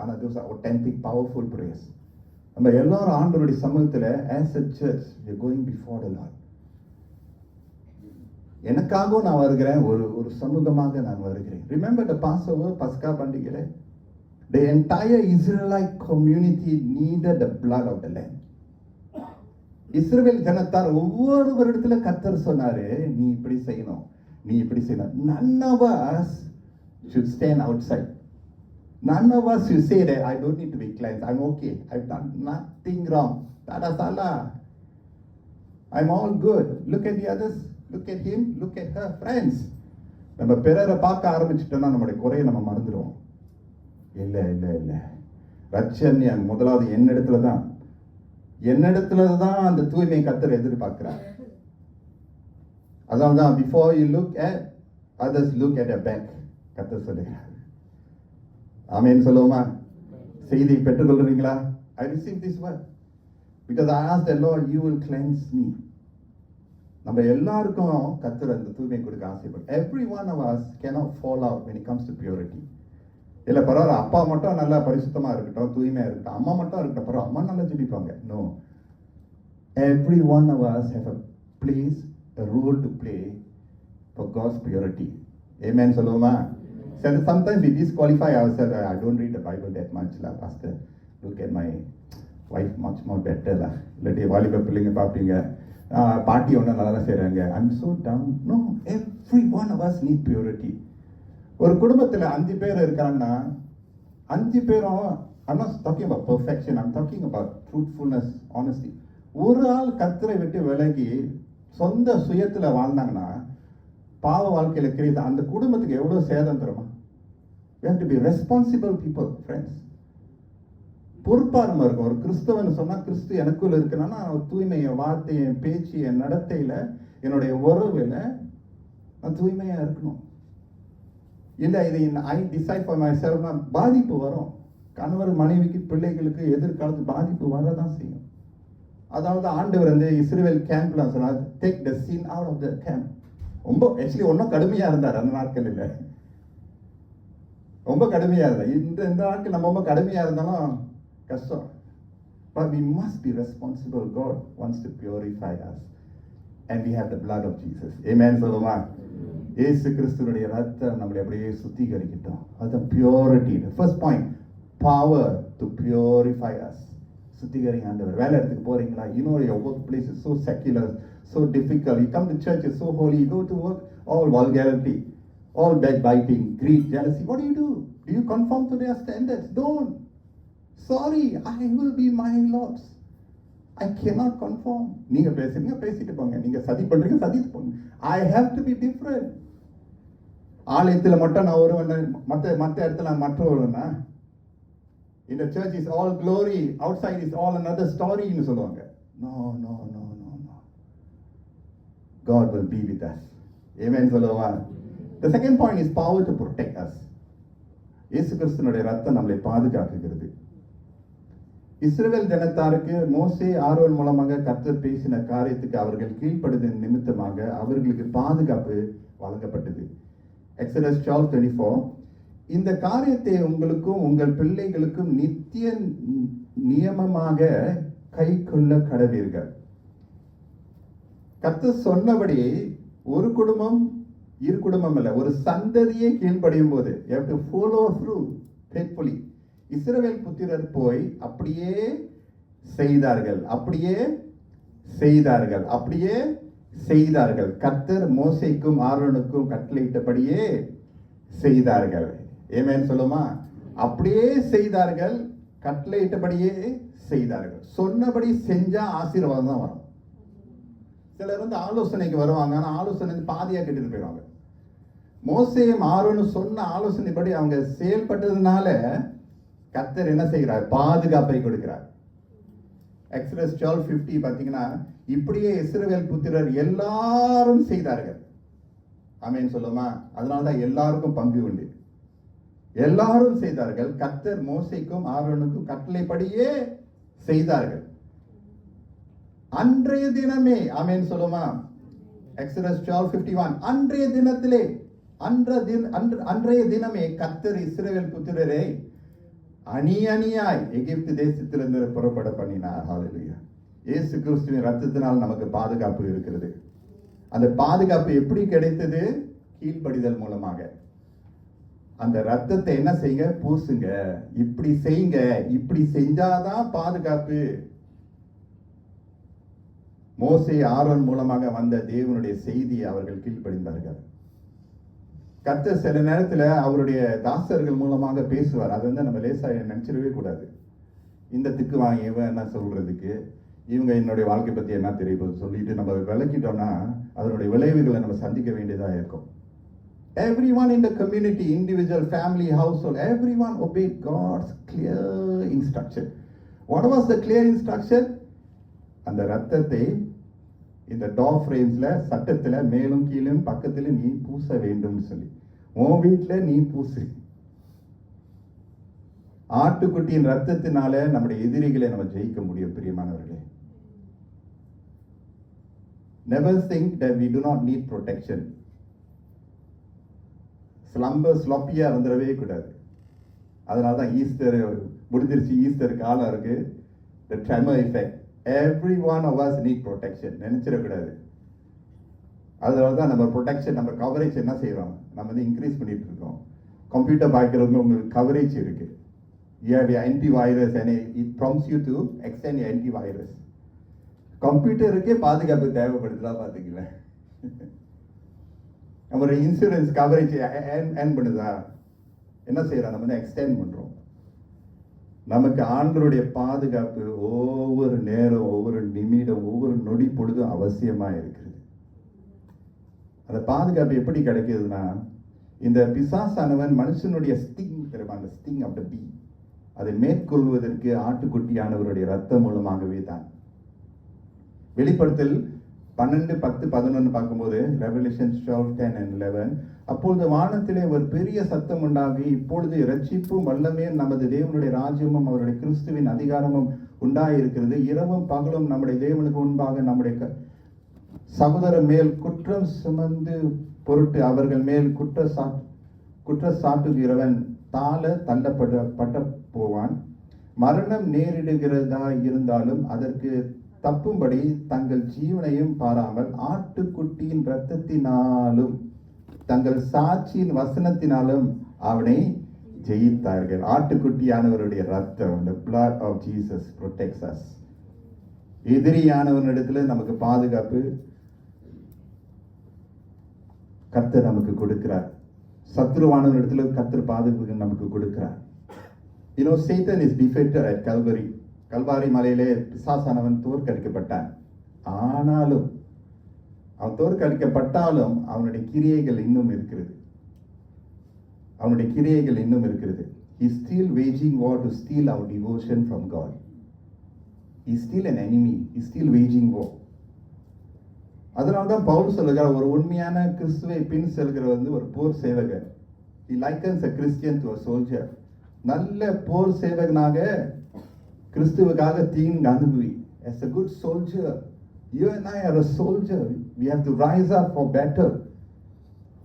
ஆனா those are authentic, powerful prayers. நம்ம எல்லாரும் ஆண்டவருடைய சமூகத்துல as a church we are going before the Lord. எனக்காகவும் நான் வருகிறேன், ஒரு சமூகமாக நான் வருகிறேன். Remember the Passover, பஸ்கா பண்டிகையில the entire Israelite community needed the blood of the lamb. இஸ்ரவேல் ஜனத்தார் ஒவ்வொரு வருடத்துல கர்த்தர் சொன்னாரு, நீ இப்படி செய்யணும், நீ இப்படி செய்யணும். None of us should stand outside. None of us should say that I don't need to be cleansed. I'm okay. I've done nothing wrong. Tak ada salah. I'm all good. Look at the others. Look at him. Look at her. Friends, நம்ம பிறரை பார்க்க ஆரம்பிச்சிட்டோம்னா நம்முடைய குறையை நம்ம மறந்துடுவோம். இல்ல இல்ல இல்ல, ரட்சண்யம் முதலாவது என்னிடத்துல தான் அந்த தூய்மை கர்த்தர் எதிர்பார்க்கிறார். அதான் தான் before you look at others, look at your back கர்த்தர் சொல்லுகிறார். ஆமென் சொல்லுவோமா? செய்தி பெற்றுக்கொள்றீங்களா? I received this word because I asked the Lord, you will cleanse me. நம்ம எல்லாருக்கும் கர்த்தர் அந்த தூய்மை கொடுக்க ஆசைப்படும். Every one of us cannot fall out when it comes to purity. இல்ல பரவாயில்ல, அப்பா மட்டும் நல்லா பரிசுத்தமா இருக்கட்டும், தூய்மையா இருக்கட்டும், அம்மா மட்டும் இருக்கட்டும், பரவாயில்ல, அம்மா நல்லா ஜெபிப்பாங்க. No, every one of us have a place, a role to play for God's purity. Amen சொல்லுவோமா? Sometimes we disqualify ourselves. I don't read the Bible that much lah, pastor. Look at my wife, much more better lah. இல்லாட்டி வாலிப பிள்ளைங்க பார்ப்பீங்க, பாட்டி ஒன்றும் நல்லா செய்கிறாங்க. I'm so down. No, every one of us need purity. ஒரு குடும்பத்தில் 5 பேர் இருக்காங்கன்னா 5 பேரும், I'm not talking about perfection, I'm talking about truthfulness, honesty. ஒரு ஆள் கர்த்தரை விட்டு விலகி சொந்த சுயத்துல வாழ்ந்தாங்கன்னா, பாவ வாழ்க்கையில கிரியை, அந்த குடும்பத்துக்கு எவ்வளவு சேதம் தருமா? We have to be responsible people, friends. பொறுப்பா நம்ம இருக்கும். ஒரு கிறிஸ்தவன் சொன்னா, கிறிஸ்து எனக்குள்ள இருக்குன்னா, தூய்மை, என் வார்த்தை, என் பேச்சு, என் நடத்தையில, என்னுடைய உறவுல நான் தூய்மையா இருக்கணும். இல்லை இதை ஐ டிசைட் ஃபார் மை செல்ஃப்னா பாதிப்பு வரும். கணவர் மனைவிக்கு, பிள்ளைகளுக்கு எதிர்காலத்து பாதிப்பு வரதான் செய்யும். அதாவது ஆண்டவர் வந்து இஸ்ரவேல் கேம்ப்ல சொன்னார், take the scene out of the camp. ரொம்ப ஆக்சுவலி ஒன்றும் கடுமையா இருந்தார் அந்த நாட்கள். இல்லை, ரொம்ப கடுமையா இருந்தார். இந்த நாட்கள் நம்ம ரொம்ப கடுமையா இருந்தாலும் கஷ்டம். But we must be responsible. God wants to purify us. And we have the blood of Jesus. Amen சொல்லுமா? இயேசு கிறிஸ்துவினுடைய ரத்தம் நம்மளை அப்படியே சுத்திகரிக்கட்டும். அதுதான் purity. First point, power to purify us. சுத்திகரிங்க ஆண்டவர். வேலை இடத்துக்கு போறீங்களா? You know your workplace is so secular, so difficult. You come to church, it's so holy. You go to work, all vulgarity, all backbiting, greed, jealousy. What do? Do you conform to their standards? Don't. Sorry, I will be my Lord's. I cannot conform. நீங்க பேசுறீங்க, பேசிட்டு போங்க. நீங்க சதி பண்றீங்க, சதிட்டு போங்க. I have to be different. ஆலயத்தில் மட்டும் நான் ஒருவன், மற்ற இடத்துல நான் மற்றொருவனா? In the church is all glory, outside is all another story ன்னு சொல்லுவாங்க. No. God will be with us. Amen சொல்லுவா? The second point is power to protect us. இயேசு கிறிஸ்துவினுடைய ரத்தம் நம்மளை பாதுகாக்குகிறது. இஸ்ரவேல் ஜனத்தாருக்கு மோசே, ஆரோன் மூலமாக கர்த்தர் பேசின காரியத்துக்கு அவர்கள் கீழ்ப்படிதலின் நிமித்தமாக அவர்களுக்கு பாதுகாப்பு வழங்கப்பட்டது. Exodus 12:24. இந்த காரியத்தை உங்களுக்கும் உங்கள் பிள்ளைகளுக்கும் நித்திய நியமமாக கை கொள்ள கடவீர்கள். கர்த்தர் சொன்னபடி ஒரு குடும்பம், இரு குடும்பம் அல்ல, ஒரு சந்ததியை கீழ்ப்படியும் போது you have to follow through faithfully. இஸ்ரவேல் புத்திரர் போய் அப்படியே செய்தார்கள். கர்த்தர் மோசேக்கும் ஆரோனுக்கும் கட்டளையிட்டபடியே செய்தார்கள். ஏமேன் சொல்லுமா? அப்படியே செய்தார்கள், கட்டளையிட்டபடியே செய்தார்கள். சொன்னபடி செஞ்சா ஆசீர்வாதம் தான் வரும். சிலர் வந்து ஆலோசனைக்கு வருவாங்க, ஆனா ஆலோசனை பாதியா கெட்டுட்டு போயிடுவாங்க. மோசேயும் ஆரோனும் சொன்ன ஆலோசனைப்படி அவங்க செயல்பட்டதுனால கர்த்தர் என்ன செய்கிறார்? பாதுகாப்பை கொடுக்கிறார். எக்ஸோடஸ் 12:50 பாத்தீங்கன்னா, இப்படியே இஸ்ரவேல் புத்திரர் எல்லாரும் செய்தார்கள். ஆமென் சொல்லுமா? அதனாலதான் எல்லாருக்கும் பங்கு உண்டு. எல்லாரும் செய்தார்கள். கர்த்தர் மோசேக்கும் ஆரோனுக்கும் கட்டளைப்படியே செய்தார்கள். அன்றைய தினமே, ஆமென் சொல்லுமா? எக்ஸோடஸ் 12:51 அன்றைய தினத்திலே, அன்றைய தினமே கர்த்தர் இஸ்ரவேல் புத்திரரை அணி அணியாய் எகிப்து தேசத்திலிருந்து புறப்பட பண்ணினார். ஹல்லேலூயா. இயேசு கிறிஸ்துவின் ரத்தத்தினால் நமக்கு பாதுகாப்பு இருக்கிறது. அந்த பாதுகாப்பு எப்படி கிடைத்தது? கீழ்ப்படிதல் மூலமாக. அந்த ரத்தத்தை என்ன செய்யுங்க? பூசுங்க. இப்படி செய்யுங்க. இப்படி செஞ்சாதான் பாதுகாப்பு. மோசே ஆரோன் மூலமாக வந்த தேவனுடைய செய்தியை அவர்கள் கீழ்ப்படிந்தார்கள். கர்த்தர் சில நேரத்துல அவருடைய தாசர்கள் மூலமாக பேசுவார். அது வந்து நம்ம லேசா நினைச்சிடவே கூடாது. இந்த திக்கு வாங்கி என்ன சொல்றதுக்கு, இவங்க என்னுடைய வாழ்க்கை பத்தி என்ன தெரியும் சொல்லிட்டு நம்ம விளக்கிட்டோம்னா அதனுடைய விளைவுகளை நம்ம சந்திக்க வேண்டியதா இருக்கும். Everyone in the community, individual, family, household, everyone obeyed God's clear instruction. What was the clear instruction? அந்த ரத்தத்தை இந்த டோர் ஃப்ரேம்ஸ்ல, சட்டத்துல மேலும் கீழும் பக்கத்துல நீ பூச வேண்டும் சொல்லி, உன் வீட்டுல நீ பூசு. ஆட்டுக்குட்டியின் ரத்தத்தினால நம்முடைய எதிரிகளை நம்ம ஜெயிக்க முடியும். பிரியமானவர்களே, never think that we do not need protection. Slumber ஸ்லொப்பியா வந்துடவே கூடாது. அதனாலதான் ஈஸ்டர் முடிஞ்சிருச்சு, ஈஸ்டர் காலம் இருக்கு. the tremor effect, every one of us need protection. நினைச்சிடக்கூடாது. அதனாலதான் நம்ம ப்ரொடெக்ஷன், நம்ம கவரேஜ் என்ன செய்யறோம்? நம்ம வந்து இன்க்ரீஸ் பண்ணிட்டு இருக்கோம். கம்ப்யூட்டர் பார்க்கிறவங்க உங்களுக்கு கவரேஜ் இருக்கு. You have your antivirus and it prompts you to extend your antivirus. கம்ப்யூட்டருக்கே பாதுகாப்பு தேவைப்படுதுதா பாத்தீங்களா? நம்மளுடைய இன்சூரன்ஸ் கவரேஜ் என் பண்ணுதா? என்ன செய்யறோம்? நம்ம எக்ஸ்டெண்ட் பண்றோம். நமக்கு ஆண்டவருடைய பாதுகாப்பு ஒவ்வொரு நேரம், ஒவ்வொரு நிமிடம், ஒவ்வொரு நொடி பொழுதும் அவசியமா இருக்கிறது. அந்த பாதுகாப்பு எப்படி கிடைக்குதுன்னா, இந்த பிசாசானவன் மனுஷனுடைய ஸ்டிங் தெரியுமா? அந்த ஸ்டிங் ஆஃப் த பீ, அதை மேற்கொள்வதற்கு ஆட்டுக்குட்டியானவருடைய ரத்தம் மூலமாகவே தான். வெளிப்படுத்தல் 12, 10, 11 பார்க்கும்போது, ரெவலேஷன் 12, 10 and 11, அப்பொழுது வானத்திலே ஒரு பெரிய சத்தம் உண்டாகி, இப்பொழுது இரட்சிப்பும் வல்லமையும் நமது தேவனுடைய ராஜ்யமும் அவருடைய கிறிஸ்துவின் அதிகாரமும் உண்டாயிருக்கிறது. இரவும் பகலும் நம்முடைய தேவனுக்கு முன்பாக நம்முடைய சகோதரர் மேல் குற்றம் சுமந்து பொருட்டு அவர்கள் மேல் குற்றச்சாட்டுகிறவன் தாழ தள்ளப்பட்ட போவான். மரணம் நேரிடுகிறதா இருந்தாலும் அதற்கு தப்பும்படி தங்கள் ஜீவனையும் பாராமல் ஆட்டுக்குட்டியின் இரத்தத்தினாலும் தங்கள் சாட்சியின் வசனத்தினாலும் அவனை ஜெயித்தார்கள். ஆட்டுக்குட்டியானவருடைய ரத்தம், the blood of Jesus protects us. எதிரியானவனிடத்துல நமக்கு பாதுகாப்பு கர்த்தர் நமக்கு கொடுக்கிறார். சத்ருவானவனிடத்துல கர்த்தர் பாதுகாப்பு நமக்கு கொடுக்கிறார். You know, Satan is defeated at Calvary. Kalvari மலையிலே பிசாசானவன் தோற்கடிக்கப்பட்டான். ஆனாலும் அவன் தோற்கடிக்கப்பட்டாலும் அவனுடைய கிரியைகள் இன்னும் இருக்கிறது. அவனுடைய கிரியைகள் இன்னும் இருக்கிறது. He is still waging war to steal our devotion from God. He is still an enemy. He is still waging war. அதனால்தான் பவுல் சொல்லுகிறார், ஒரு உண்மையான கிறிஸ்துவை பின் செல்கிற ஒரு போர் சேவகர். He likens a Christian to a soldier. நல்ல போர் சேவகனாக கிறிஸ்துவுக்காக தீங்கு அனுபவி. As a good soldier, you and I are a soldier. We have to rise up for battle.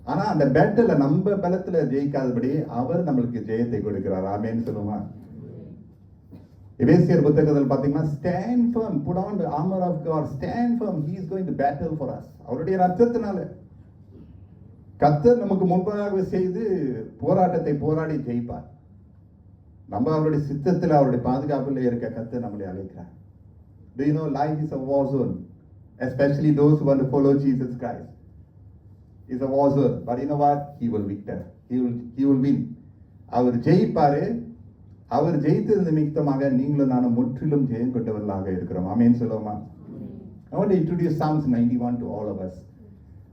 ஆனா அந்த பேட்டில் நம்ம பலத்துல ஜெயிக்காதபடி அவர் நம்மளுக்கு ஜெயத்தை கொடுக்கிறார். ஆமென் சொல்லுமா? எபேசியர் புத்தகத்தில் பாத்தீங்கன்னா, stand firm, put on the armor of God, stand firm, he is going to battle for us. அவருடைய ரத்தத்தினால கர்த்தர் நமக்கு முன்பாக செய்து போராட்டத்தை போராடி ஜெயிப்பார். நம்ம அவருடைய சித்தத்தில், அவருடைய பாதுகாப்பில் இருக்க கர்த்தர் நம்மளை அழைக்கிறார். Do you know life is a war zone, especially those who want to follow Jesus Christ. It's a war zone, but you know what? He will victor. He will win. அவர் ஜெயிப்பாரு. அவர் ஜெயித்தது நிமித்தமாக நீங்களும் நானும் முற்றிலும் ஜெயம் கொண்டவர்களாக இருக்கிறோம். ஆமென் சொல்லுவோமா? I want to introduce Psalms 91 to all of us.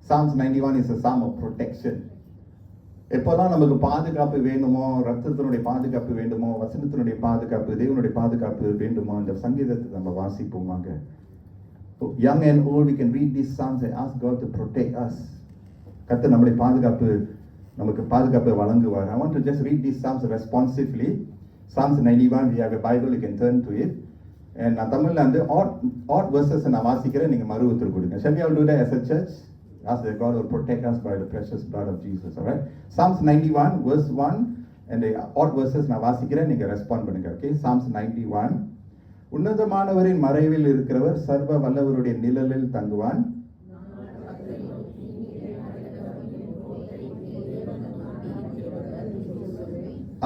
Psalms 91 is a psalm of protection. எப்போல்லாம் நமக்கு பாதுகாப்பு வேண்டுமோ, ரத்தத்தினுடைய பாதுகாப்பு வேண்டுமோ, வசனத்தினுடைய பாதுகாப்பு, தேவனுடைய பாதுகாப்பு வேண்டுமோ, இந்த சங்கீதத்தை நம்ம வாசிப்போமாங்க. Young and old, we can read these psalms and ask God to protect us. கர்த்தர் நம்மளை நமக்கு பாதுகாப்பை வழங்குவார். I want to just read these psalms responsively. Psalms 91, we have a Bible, you can turn to it. And நான் தமிழ்ல வந்து odd verses நான் வாசிக்கிறேன், நீங்க மறு உத்தரவு கொடுங்க. Shall we all do that as a church? Ask that God will protect us by the precious blood of Jesus. All right? Psalms 91 verse 1 and the odd verses நான் வாசிக்கிறேன், நீங்க ரெஸ்பாண்ட் பண்ணுங்க. Okay? Psalms 91. உன்னதமானவரின் மறைவில் இருக்கிறவர் சர்வ வல்லவருடைய நிழலில் தங்குவான்.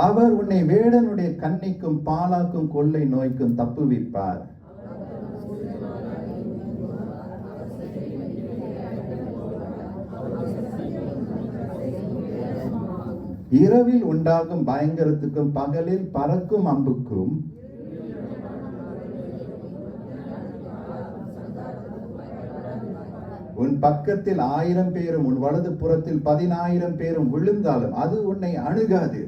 அவர் உன்னை வேடனுடைய கண்ணிக்கும் பாலாக்கும் கொள்ளை நோய்க்கும் தப்புவிப்பார். இரவில் உண்டாகும் பயங்கரத்துக்கும் பகலில் பறக்கும் அம்புக்கும் உன் பக்கத்தில் 1000 பேரும் உன் வலது புறத்தில் 10,000 பேரும் விழுந்தாலும் அது உன்னை அணுகாது.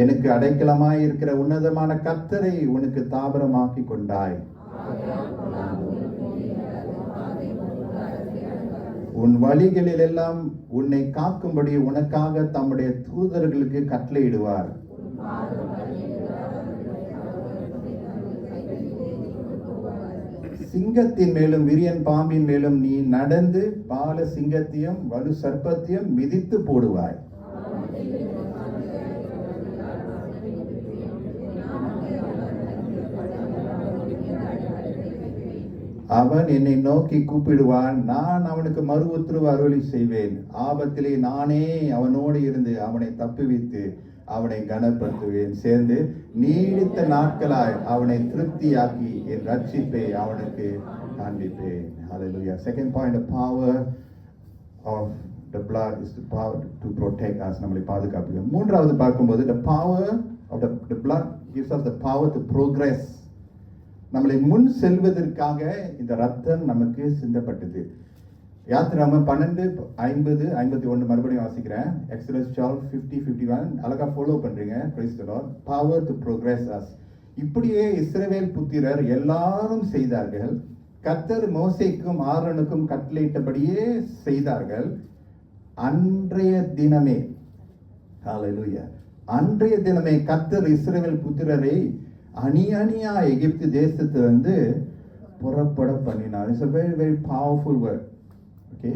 எனக்கு அடைக்கலமாய் இருக்கிற உன்னதமான கர்த்தரை உனக்கு தாபரமாக்கி கொண்டாய். உன் வழிகளில் எல்லாம் உன்னை காக்கும்படி உனக்காக தம்முடைய தூதர்களுக்கு கட்டளையிடுவார். சிங்கத்தின் மேலும் விரியன் பாம்பின் மேலும் நீ நடந்து பால சிங்கத்தையும் வலு சர்ப்பத்தையும் மிதித்து போடுவாய். அவன் என்னை நோக்கி கூப்பிடுவான், நான் அவனுக்கு மறு உத்தரவு அருளி செய்வேன். ஆபத்திலே நானே அவனோடு இருந்து அவனை தப்புவித்து அவனை கனப்படுத்துவேன். சேர்ந்து நீடித்த நாட்களாய் அவனை திருப்தியாக்கி என் ரட்சிப்பை அவனுக்கு காண்பிப்பேன். Hallelujah. Second point, the power of the blood is the power to protect us. நம்மளை பாதுகாப்பு. மூன்றாவது பார்க்கும்போது the power of the blood gives us the power to progress. நம்மளை முன் செல்வதற்காக இந்த ரத்தம் நமக்கு சிந்தப்பட்டது. யாத்திராகமம் 12:50-51 மறுபடியும் வாசிக்கிறேன். Exodus 12:50-51 அழகா ஃபாலோ பண்றீங்க. Praise the Lord. Power to progress us. இப்படியே இஸ்ரவேல் புத்திரர் எல்லாரும் செய்தார்கள். கர்த்தர் மோசேக்கும் ஆரோனுக்கும் கட்டளையிட்டபடியே செய்தார்கள். அன்றைய தினமே, ஹalleluya, அன்றைய தினமே கர்த்தர் இஸ்ரவேல் புத்திரரை அணியா எகிப்து தேசத்திலிருந்து புறப்பட பண்ணினார். It's a very, very powerful word. Okay?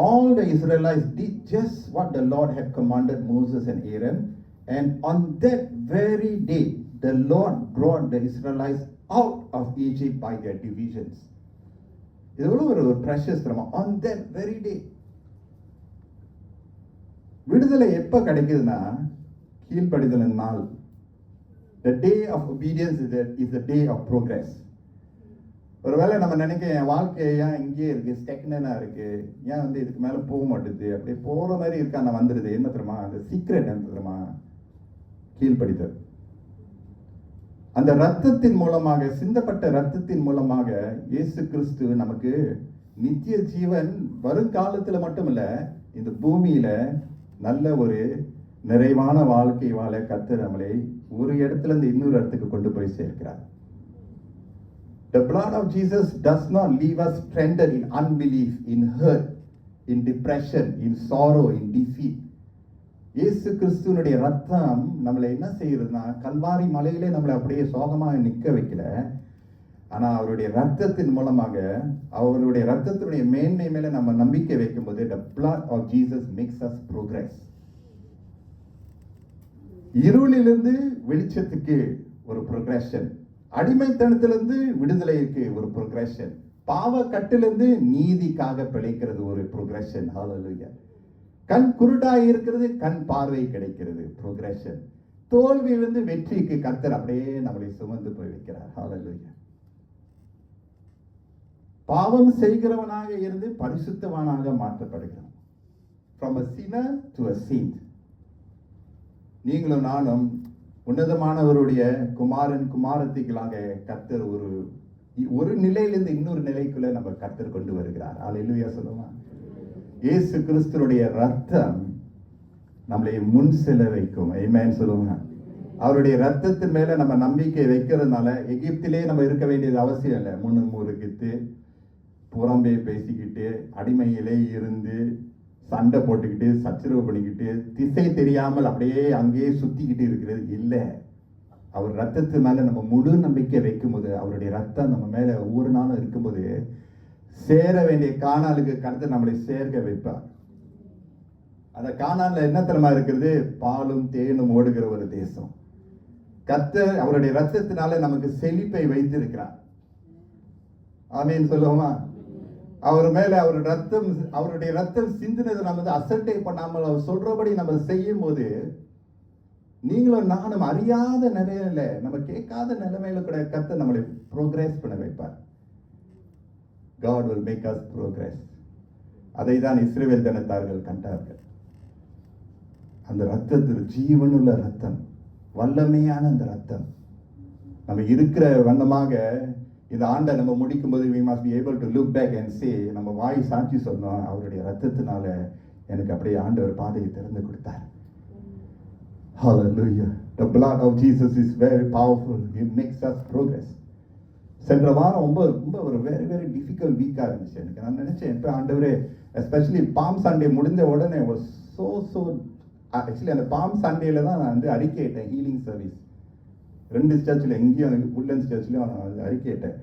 All the Israelites did just what the Lord had commanded Moses and Aaron, and on that very day the Lord brought the Israelites out of Egypt by their divisions. இது ஒரு precious drama. On that very day. விடுதலை எப்ப கிடைக்குதுன்னா கீழ்ப்படிதலின் நாள். The day of obedience is the day of progress. ஒருவேளை நம்ம நினைக்க என் வாழ்க்கை ஏன் இங்கே இருக்கு, ஸ்டெக்னா இருக்கு, ஏன் வந்து இதுக்கு மேல போக மாட்டுது, அப்படியே போற மாதிரி இருக்கா, நான் வந்துடுது. என்ன தெரியுமா அந்த சீக்ரெட்? என்ன தெரியுமா? கீழ்ப்படிதல். அந்த ரத்தத்தின் மூலமாக, சிந்தப்பட்ட ரத்தத்தின் மூலமாக இயேசு கிறிஸ்து நமக்கு நித்திய ஜீவன் வருங்காலத்துல மட்டுமில்ல, இந்த பூமியில நல்ல ஒரு நிறைவான வாழ்க்கை வாழ கர்த்தர் நம்மளை ஒரு இடத்துல இருந்து இன்னொரு இடத்துக்கு கொண்டு போய் சேர்க்கிறார். The blood of Jesus does not leave us stranded in unbelief, in hurt, in depression, in sorrow, in defeat. இயேசு கிறிஸ்துவனுடைய ரத்தம் நம்மளை என்ன செய்யறதுன்னா, கல்வாரி மலையிலே நம்மளை அப்படியே சோகமாக நிற்க வைக்கல. ஆனா அவருடைய ரத்தத்தின் மூலமாக, அவருடைய ரத்தத்தினுடைய மேன்மை மேல நம்ம நம்பிக்கை வைக்கும் போது the blood of Jesus makes us progress. இருளிலிருந்து வெளிச்சத்துக்கு ஒரு ப்ரோக்ரஷன், அடிமைத்தனத்திலிருந்து விடுதலைக்கு ஒரு ப்ரோக்ரஷன், பாவ கட்டிலிருந்து நீதிக்காக பிழைக்கிறது ஒரு ப்ரோக்ரஷன். ஹalleluya. கண் குருடாய் இருக்கிறது, கண் பார்வை கிடைக்கிறது, ப்ரோக்ரஷன். தோல்வியிலிருந்து வெற்றிக்கு கர்த்தர் அப்படியே நம்மளை சுமந்து போய் வைக்கிறார். ஹalleluya. பாவம் செய்கிறவனாக இருந்து பரிசுத்தவானாக மாற்றப்படுகிறான். From a sinner to a saint. நீங்களும் நானும் உன்னதமானவருடைய குமாரன் குமாரத்திகளாக கர்த்தர் ஒரு நிலையிலிருந்து இன்னொரு நிலைக்குள்ள நம்ம கர்த்தர் கொண்டு வருகிறார். அல்லேலூயா சொல்லுமா. இயேசு கிறிஸ்துவுடைய ரத்தம் நம்மளை முன் செல்ல வைக்கும். ஆமென் சொல்லுங்க. அவருடைய ரத்தத்தின் மேல நம்ம நம்பிக்கை வைக்கிறதுனால எகிப்திலே நம்ம இருக்க வேண்டியது அவசியம் இல்லை. முன்னுமுறுக்கிட்டு புறம்பே பேசிக்கிட்டு அடிமையிலே இருந்து சண்டை போட்டுக்கிட்டு சச்சரவு பண்ணிக்கிட்டு திசை தெரியாமல் அப்படியே அங்கேயே சுத்திக்கிட்டு இருக்கிறது இல்லை. அவர் ரத்தத்து மேல நம்ம முழு நம்பிக்கை வைக்கும் போது, அவருடைய ரத்தம் நம்ம மேல ஒவ்வொரு நாளும் இருக்கும்போது, சேர வேண்டிய கானாலுக்கு கர்த்தர் நம்மளை சேர்க்க வைப்பார். அந்த கானான்ல என்ன தரமா இருக்கிறது? பாலும் தேனும் ஓடுகிற ஒரு தேசம். கர்த்தர் அவருடைய ரத்தத்தினால நமக்கு செழிப்பை வைத்திருக்கிறார். ஆமீன் சொல்லுவோமா. அவர் மேல அவருடைய ரத்தம் சிந்தினதை நம்ம அசட்டை பண்ணாமல் அவர் சொல்றபடி நம்ம செய்யும் போது, நீங்களும் நானும் அறியாத நிலையில, நம்ம கேட்காத நிலைமையில கூட கர்த்தர் நம்மளை ப்ரோக்ரஸ் பண்ண வைப்பார். God will make us progress. அதை தான் இஸ்ரவேல் ஜனத்தார்கள் கண்டார்கள். அந்த ரத்தத்தில் ஜீவனுள்ள ரத்தம், வல்லமையான அந்த ரத்தம் நம்ம இருக்கிற வண்ணமாக இந்த ஆண்டை நம்ம முடிக்கும் போது we must be able to look back and say, நம்ம வாய் சாட்சி சொன்னோம், அவருடைய ரத்தத்தினால எனக்கு அப்படியே ஆண்டவர் பாதையை திறந்து கொடுத்தார். Hallelujah. The blood of Jesus is very powerful. It makes us progress. சென்ற வாரம் ரொம்ப ஒரு வெரி வெரி டிஃபிகல்ட் வீக்காக இருந்துச்சு எனக்கு. நான் நினைச்சேன் இப்போ ஆண்டவரே, எஸ்பெஷலி பாம் சண்டே முடிஞ்ச உடனே ஸோ ஆக்சுவலி அந்த பாம் சண்டேல தான் நான் அறிக்கையிட்டேன் ஹீலிங் சர்வீஸ். 2 சர்ச்சில், எங்கேயும் உட்லண்ட்ஸ் சர்ச்லையும் நான் அறிக்கையிட்டேன்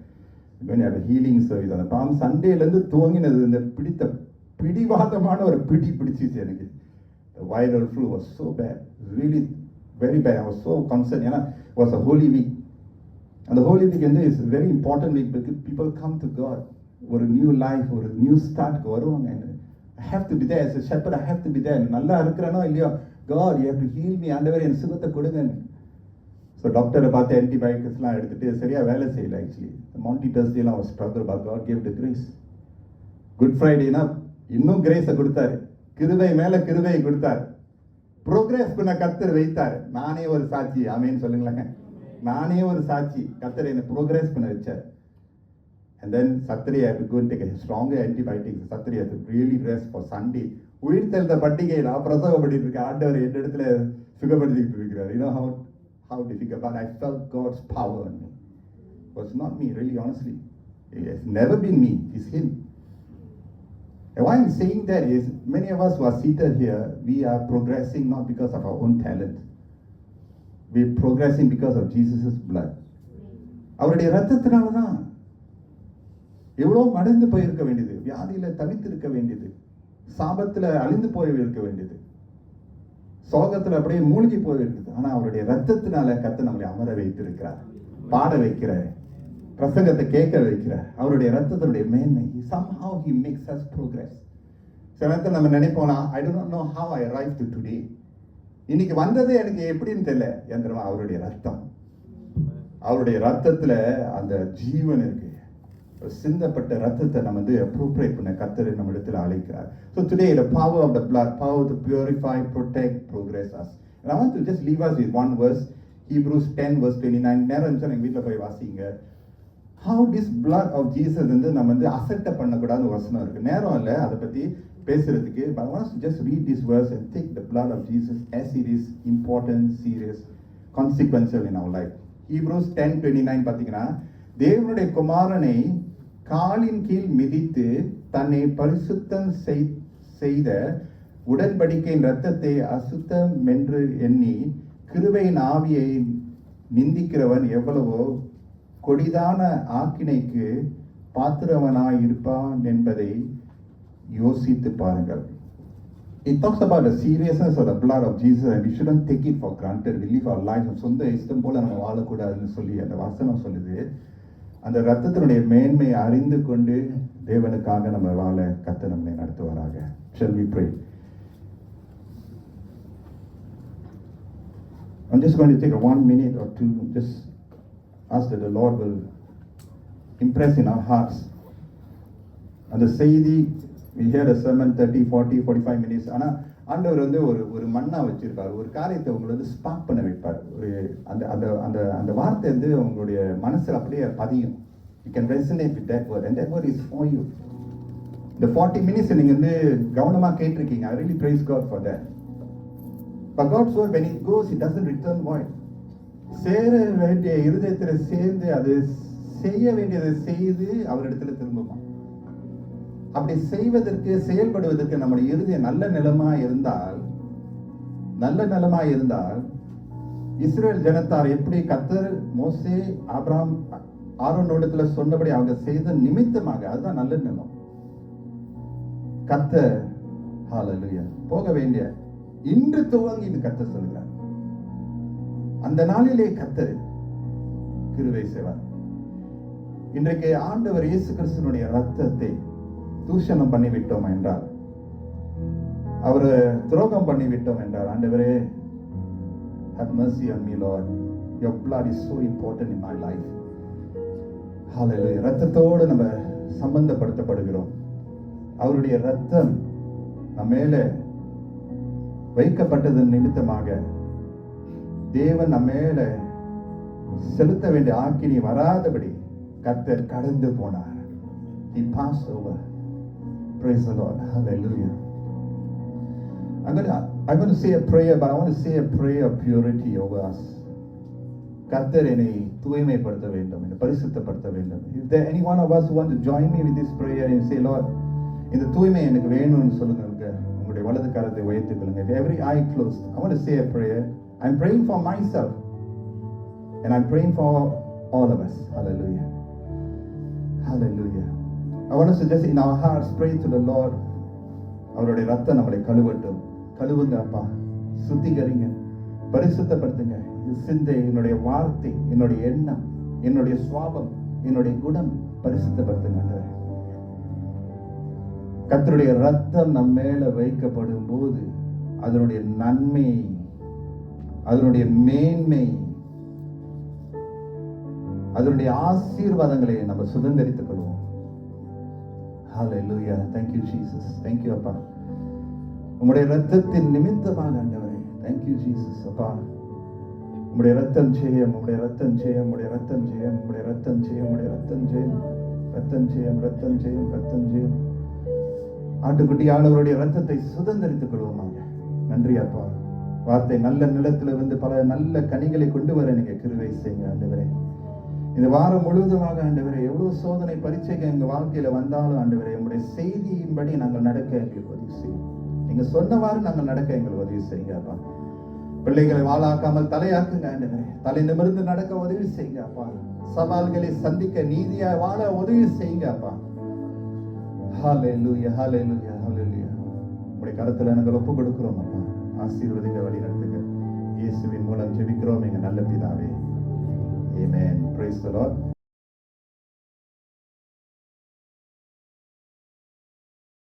ஹீலிங் சர்வீஸ். அந்த பாம் சண்டேலேருந்து துவங்கினது இந்த பிடிவாதமான ஒரு பிடிச்சிச்சு எனக்கு. Viral flu was so bad, really very bad. I was so concern. ஏன்னா வாஸ் அ ஹோலி வீக். அந்த holy week is very important week. Because people come to God. ஒரு நியூ லைஃப், ஒரு நியூ ஸ்டார்ட்க்கு வருவாங்க. I have to be there as a shepherd. I have to be there. நல்லா இருக்கிறனோ இல்லையோ, God, you have to heal me. ஆண்டவரே என் சுகத்தை கொடுங்க. So டாக்டரை பார்த்து ஆன்டிபயோட்டிக்ஸ்லாம் எடுத்துட்டு சரியா வேலை செய்யல. ஆக்சுவலி மாண்டி டர்ஸ்டேலாம் அவர் struggle but God gave the grace. Good ஃப்ரைடேனா இன்னும் கிரேஸை கொடுத்தாரு. கிருபை மேல கிருபை கொடுத்தார். ப்ரோக்ரஸ் பண்ண கர்த்தர் வைத்தார். நானே ஒரு சாட்சி. ஆமேன்னு சொல்லுங்களேன். நானே ஒரு சாட்சி. கர்த்தர் என்னை ப்ரோக்ரஸ் பண்ண வச்சார். And then Saturday I had to go and take a stronger antibiotics. Saturday I had to really rest for Sunday. உயிர் தெழுந்த பண்டிகை நான் பிரசவப்பட்டு இருக்கேன். ஆண்டவர் என் இடத்துல சுகப்படுத்திட்டு இருக்கிறார். You know how difficult, but I felt God's power on me. It was not me, really, honestly. It has never been me. It's Him. And why I'm saying that is, many of us who are seated here, we are progressing not because of our own talent. We're progressing because of Jesus' blood. அவருடைய ரத்தத்தினால தான் எவ்வளோ மடிந்து போயிருக்க வேண்டியது, வியாதியில தவித்து இருக்க வேண்டியது, சாபத்துல அழிந்து போய் இருக்க வேண்டியது, சோகத்துல அப்படியே மூழ்கி போயிருக்குது. ஆனா அவருடைய ரத்தத்தினால கர்த்தர் நம்மளை அமர வைத்திருக்கிறார், பாட வைக்கிறார், பிரசங்கத்தை கேட்க வைக்கிறார். அவருடைய ரத்தத்தினுடைய மேன்மை, somehow he makes us progress. சில நேரத்தில் நம்ம நினைப்போம், I do not know how I arrived to today. இன்னைக்கு வந்தது எனக்கு எப்படின்னு தெரியல. எந்திரமா அவருடைய ரத்தம், அவருடைய ரத்தத்துல அந்த ஜீவன் இருக்கு. சிந்தப்பட்ட ரத்தத்தை நம்ம appropriate பண்ண கர்த்தர் நம்ம இடத்துல அழைக்கிறார். So today the power of the blood, power to purify, protect, progress us. And I want to just leave us with one verse, Hebrews 10 verse 29. நேரம் இருந்துச்சு எங்க வீட்டில் போய் வாசிங்க. How this blood of Jesus நம்ம அசட்டை பண்ணக்கூடாதுன்னு வசனம் இருக்கு. நேரம் இல்லை அதை பத்தி பேசுறதுக்கு. But I want us to just read this verse and take the blood of Jesus as it is important, serious, consequential in our life. Hebrews 10:29 பார்த்தீங்கன்னா, தேவனுடைய குமாரனை காலின் கீழ் மிதித்து தன்னை பரிசுத்தம் செய்த உடன்படிக்கையின் ரத்தத்தை அசுத்தம் என்று எண்ணி கிருபையின் ஆவியை நிந்திக்கிறவன் எவ்வளவோ கொடிதான ஆக்கினைக்கு பாத்திரவனாய் இருப்பான் என்பதை யோசித்து பாருங்கள். It talks about the seriousness of the blood of Jesus and we shouldn't take it for granted. We live our life சொந்த இஷ்டம் போல நம்ம வாழக்கூடாதுன்னு சொல்லி அந்த வசனம் சொல்லுது. அந்த ரத்தத்தினுடைய மேன்மை அறிந்து கொண்டு தேவனுக்காக நம்ம வாழ கர்த்தர் நம்மை நடத்துவாராக. Shall we pray? I'm just going to take a 1 minute or two, just ask that the Lord will impress in our hearts அந்த செய்தி we hear a sermon 30 40 45 minutes. ஆனா ஆண்டவர் வந்து ஒரு மண்ணா வச்சிருப்பார், ஒரு காரியத்தை உங்களை வந்து ஸ்பார்க் பண்ண வைப்பார். ஒரு அந்த அந்த அந்த அந்த வார்த்தை வந்து உங்களுடைய மனசுல அப்படியே பதியும். You can resonate with that word and that word is for you. இந்த 40 minutes நீங்க வந்து கவனமா கேட்டிருக்கீங்க. I really praise God for that. But God's word, when it goes, it doesn't return void. சேர வேண்டிய இருதயத்துல சேர்ந்து அது செய்ய வேண்டியதை செய்து அவரிடத்துல திரும்புமா. அப்படி செய்வதற்கு செயல்படுவதற்கு நம்முடைய இருதயம் நல்ல நிலமா இருந்தால் இஸ்ரேல் ஜனத்தார் எப்படி கர்த்தர் மோசே ஆபிரகாம் ஆரோனோடத்துல சொன்னபடி அவங்க செய்த நிமித்தமாக, அதுதான் நல்ல நிலம். கர்த்தர் ஹல்லேலூயா போக வேண்டிய இன்று துவங்கி இந்த கர்த்தர் சொல்கிறார், அந்த நாளிலே கர்த்தர் கிருபை செய்வார். இன்றைக்கு ஆண்டவர் இயேசு கிறிஸ்துவினுடைய ரத்தத்தை தூஷணம் பண்ணிவிட்டோம் என்றால், அவரை துரோகம் பண்ணிவிட்டோம் என்றால், ஆண்டவரே have mercy on me Lord, your blood is so important in my life. hallelujah. ரத்தத்தோடு நம்ம சம்பந்தப்படுத்தப்படுகிறோம். அவருடைய ரத்தம் நம்ம மேல வைக்கப்பட்டது நிமித்தமாக தேவன் நம்ம மேல செலுத்த வேண்டிய ஆக்கினி வராதபடி கர்த்தர் கடந்து போனார். He passed over. Praise the Lord. Hallelujah. I'm going to say a prayer, but I want to say a prayer of purity over us. கர்த்தர் என்னை தூய்மைப்படுத்த வேண்டும், என்னை பரிசுத்தப்படுத்த வேண்டும். If there any one of us who want to join me with this prayer and say, Lord, இந்த தூய்மை எனக்கு வேணும்னு சொல்லுங்க. உங்களுடைய வலது கரத்தை உயர்த்திக் கொள்ளுங்க. Every eye closed. I want to say a prayer. I'm praying for myself and I'm praying for all of us. Hallelujah. Hallelujah. I want us to just in our hearts pray to the Lord. அவருடைய ரத்தம் நம்மளை கழுவட்டும். கழுவுங்க அப்பா, சுத்திகரிங்க, பரிசுத்தப்படுத்துங்க. சிந்தை, என்னுடைய வார்த்தை, என்னுடைய எண்ணம், என்னுடைய சுவாபம், என்னுடைய குணம் பரிசுத்தப்படுத்துங்க. கர்த்தருடைய ரத்தம் நம்ம மேல வைக்கப்படும் போது அதனுடைய நன்மை, அதனுடைய மேன்மை, அதனுடைய ஆசீர்வாதங்களை நம்ம சுதந்திரித்துக் கொள்வோம். Hallelujah. Thank you Jesus. Thank you அப்பா, உம்முடைய ரத்தத்தின் நிமித்தமாக ஆண்டவரே. Thank you Jesus அப்பா. உம்முடைய ரத்தம் ஜெயம், உம்முடைய ரத்தம் ஜெயம், உம்முடைய ரத்தம் ஜெயம், உம்முடைய ரத்தம் ஜெயம், உம்முடைய ரத்தம் ஜெயம், ரத்தம் ஜெயம், ரத்தம் ஜெயம், ரத்தம் ஜெயம். ஆட்டுக்குட்டியானவருடைய ரத்தத்தை சுதந்திரித்துக் கொள்வோமாக. நன்றி அப்பா. வார்த்தை நல்ல நிலத்துல இருந்து பல நல்ல கனிகளை கொண்டு வர நீங்க கிருபை செய்யுங்க ஆண்டவரே. இந்த வாரம் முழுவதுமாக ஆண்டவரே, எவ்வளவு சோதனை பரீட்சைகள் எங்க வாழ்க்கையில வந்தாலும் ஆண்டவரே, உங்களுடைய செய்தியின்படி நாங்கள் நடக்க எங்களுக்கு உதவி செய்யும். நீங்க சொன்னவாறு நாங்கள் நடக்க எங்களுக்கு உதவி செய்யுங்க அப்பா. பிள்ளைகளை வாழாக்காமல் தலையாக்குங்க ஆண்டவரே. தலை நிமிர்ந்து நடக்க உதவி செய்யுங்க அப்பா. சவால்களை சந்திக்க நீதியா வாழ உதவி செய்யுங்க அப்பா. ஹல்லேலூயா, ஹல்லேலூயா, ஹல்லேலூயா. உங்களுடைய கரத்துல நாங்கள் ஒப்பு கொடுக்கிறோம் அப்பா. ஆசீர்வதிங்க, வழி நடத்துங்க. இயேசுவின் மூலம் ஜெபிக்கிறோம் எங்க நல்ல பிதாவே. Amen. Praise the Lord.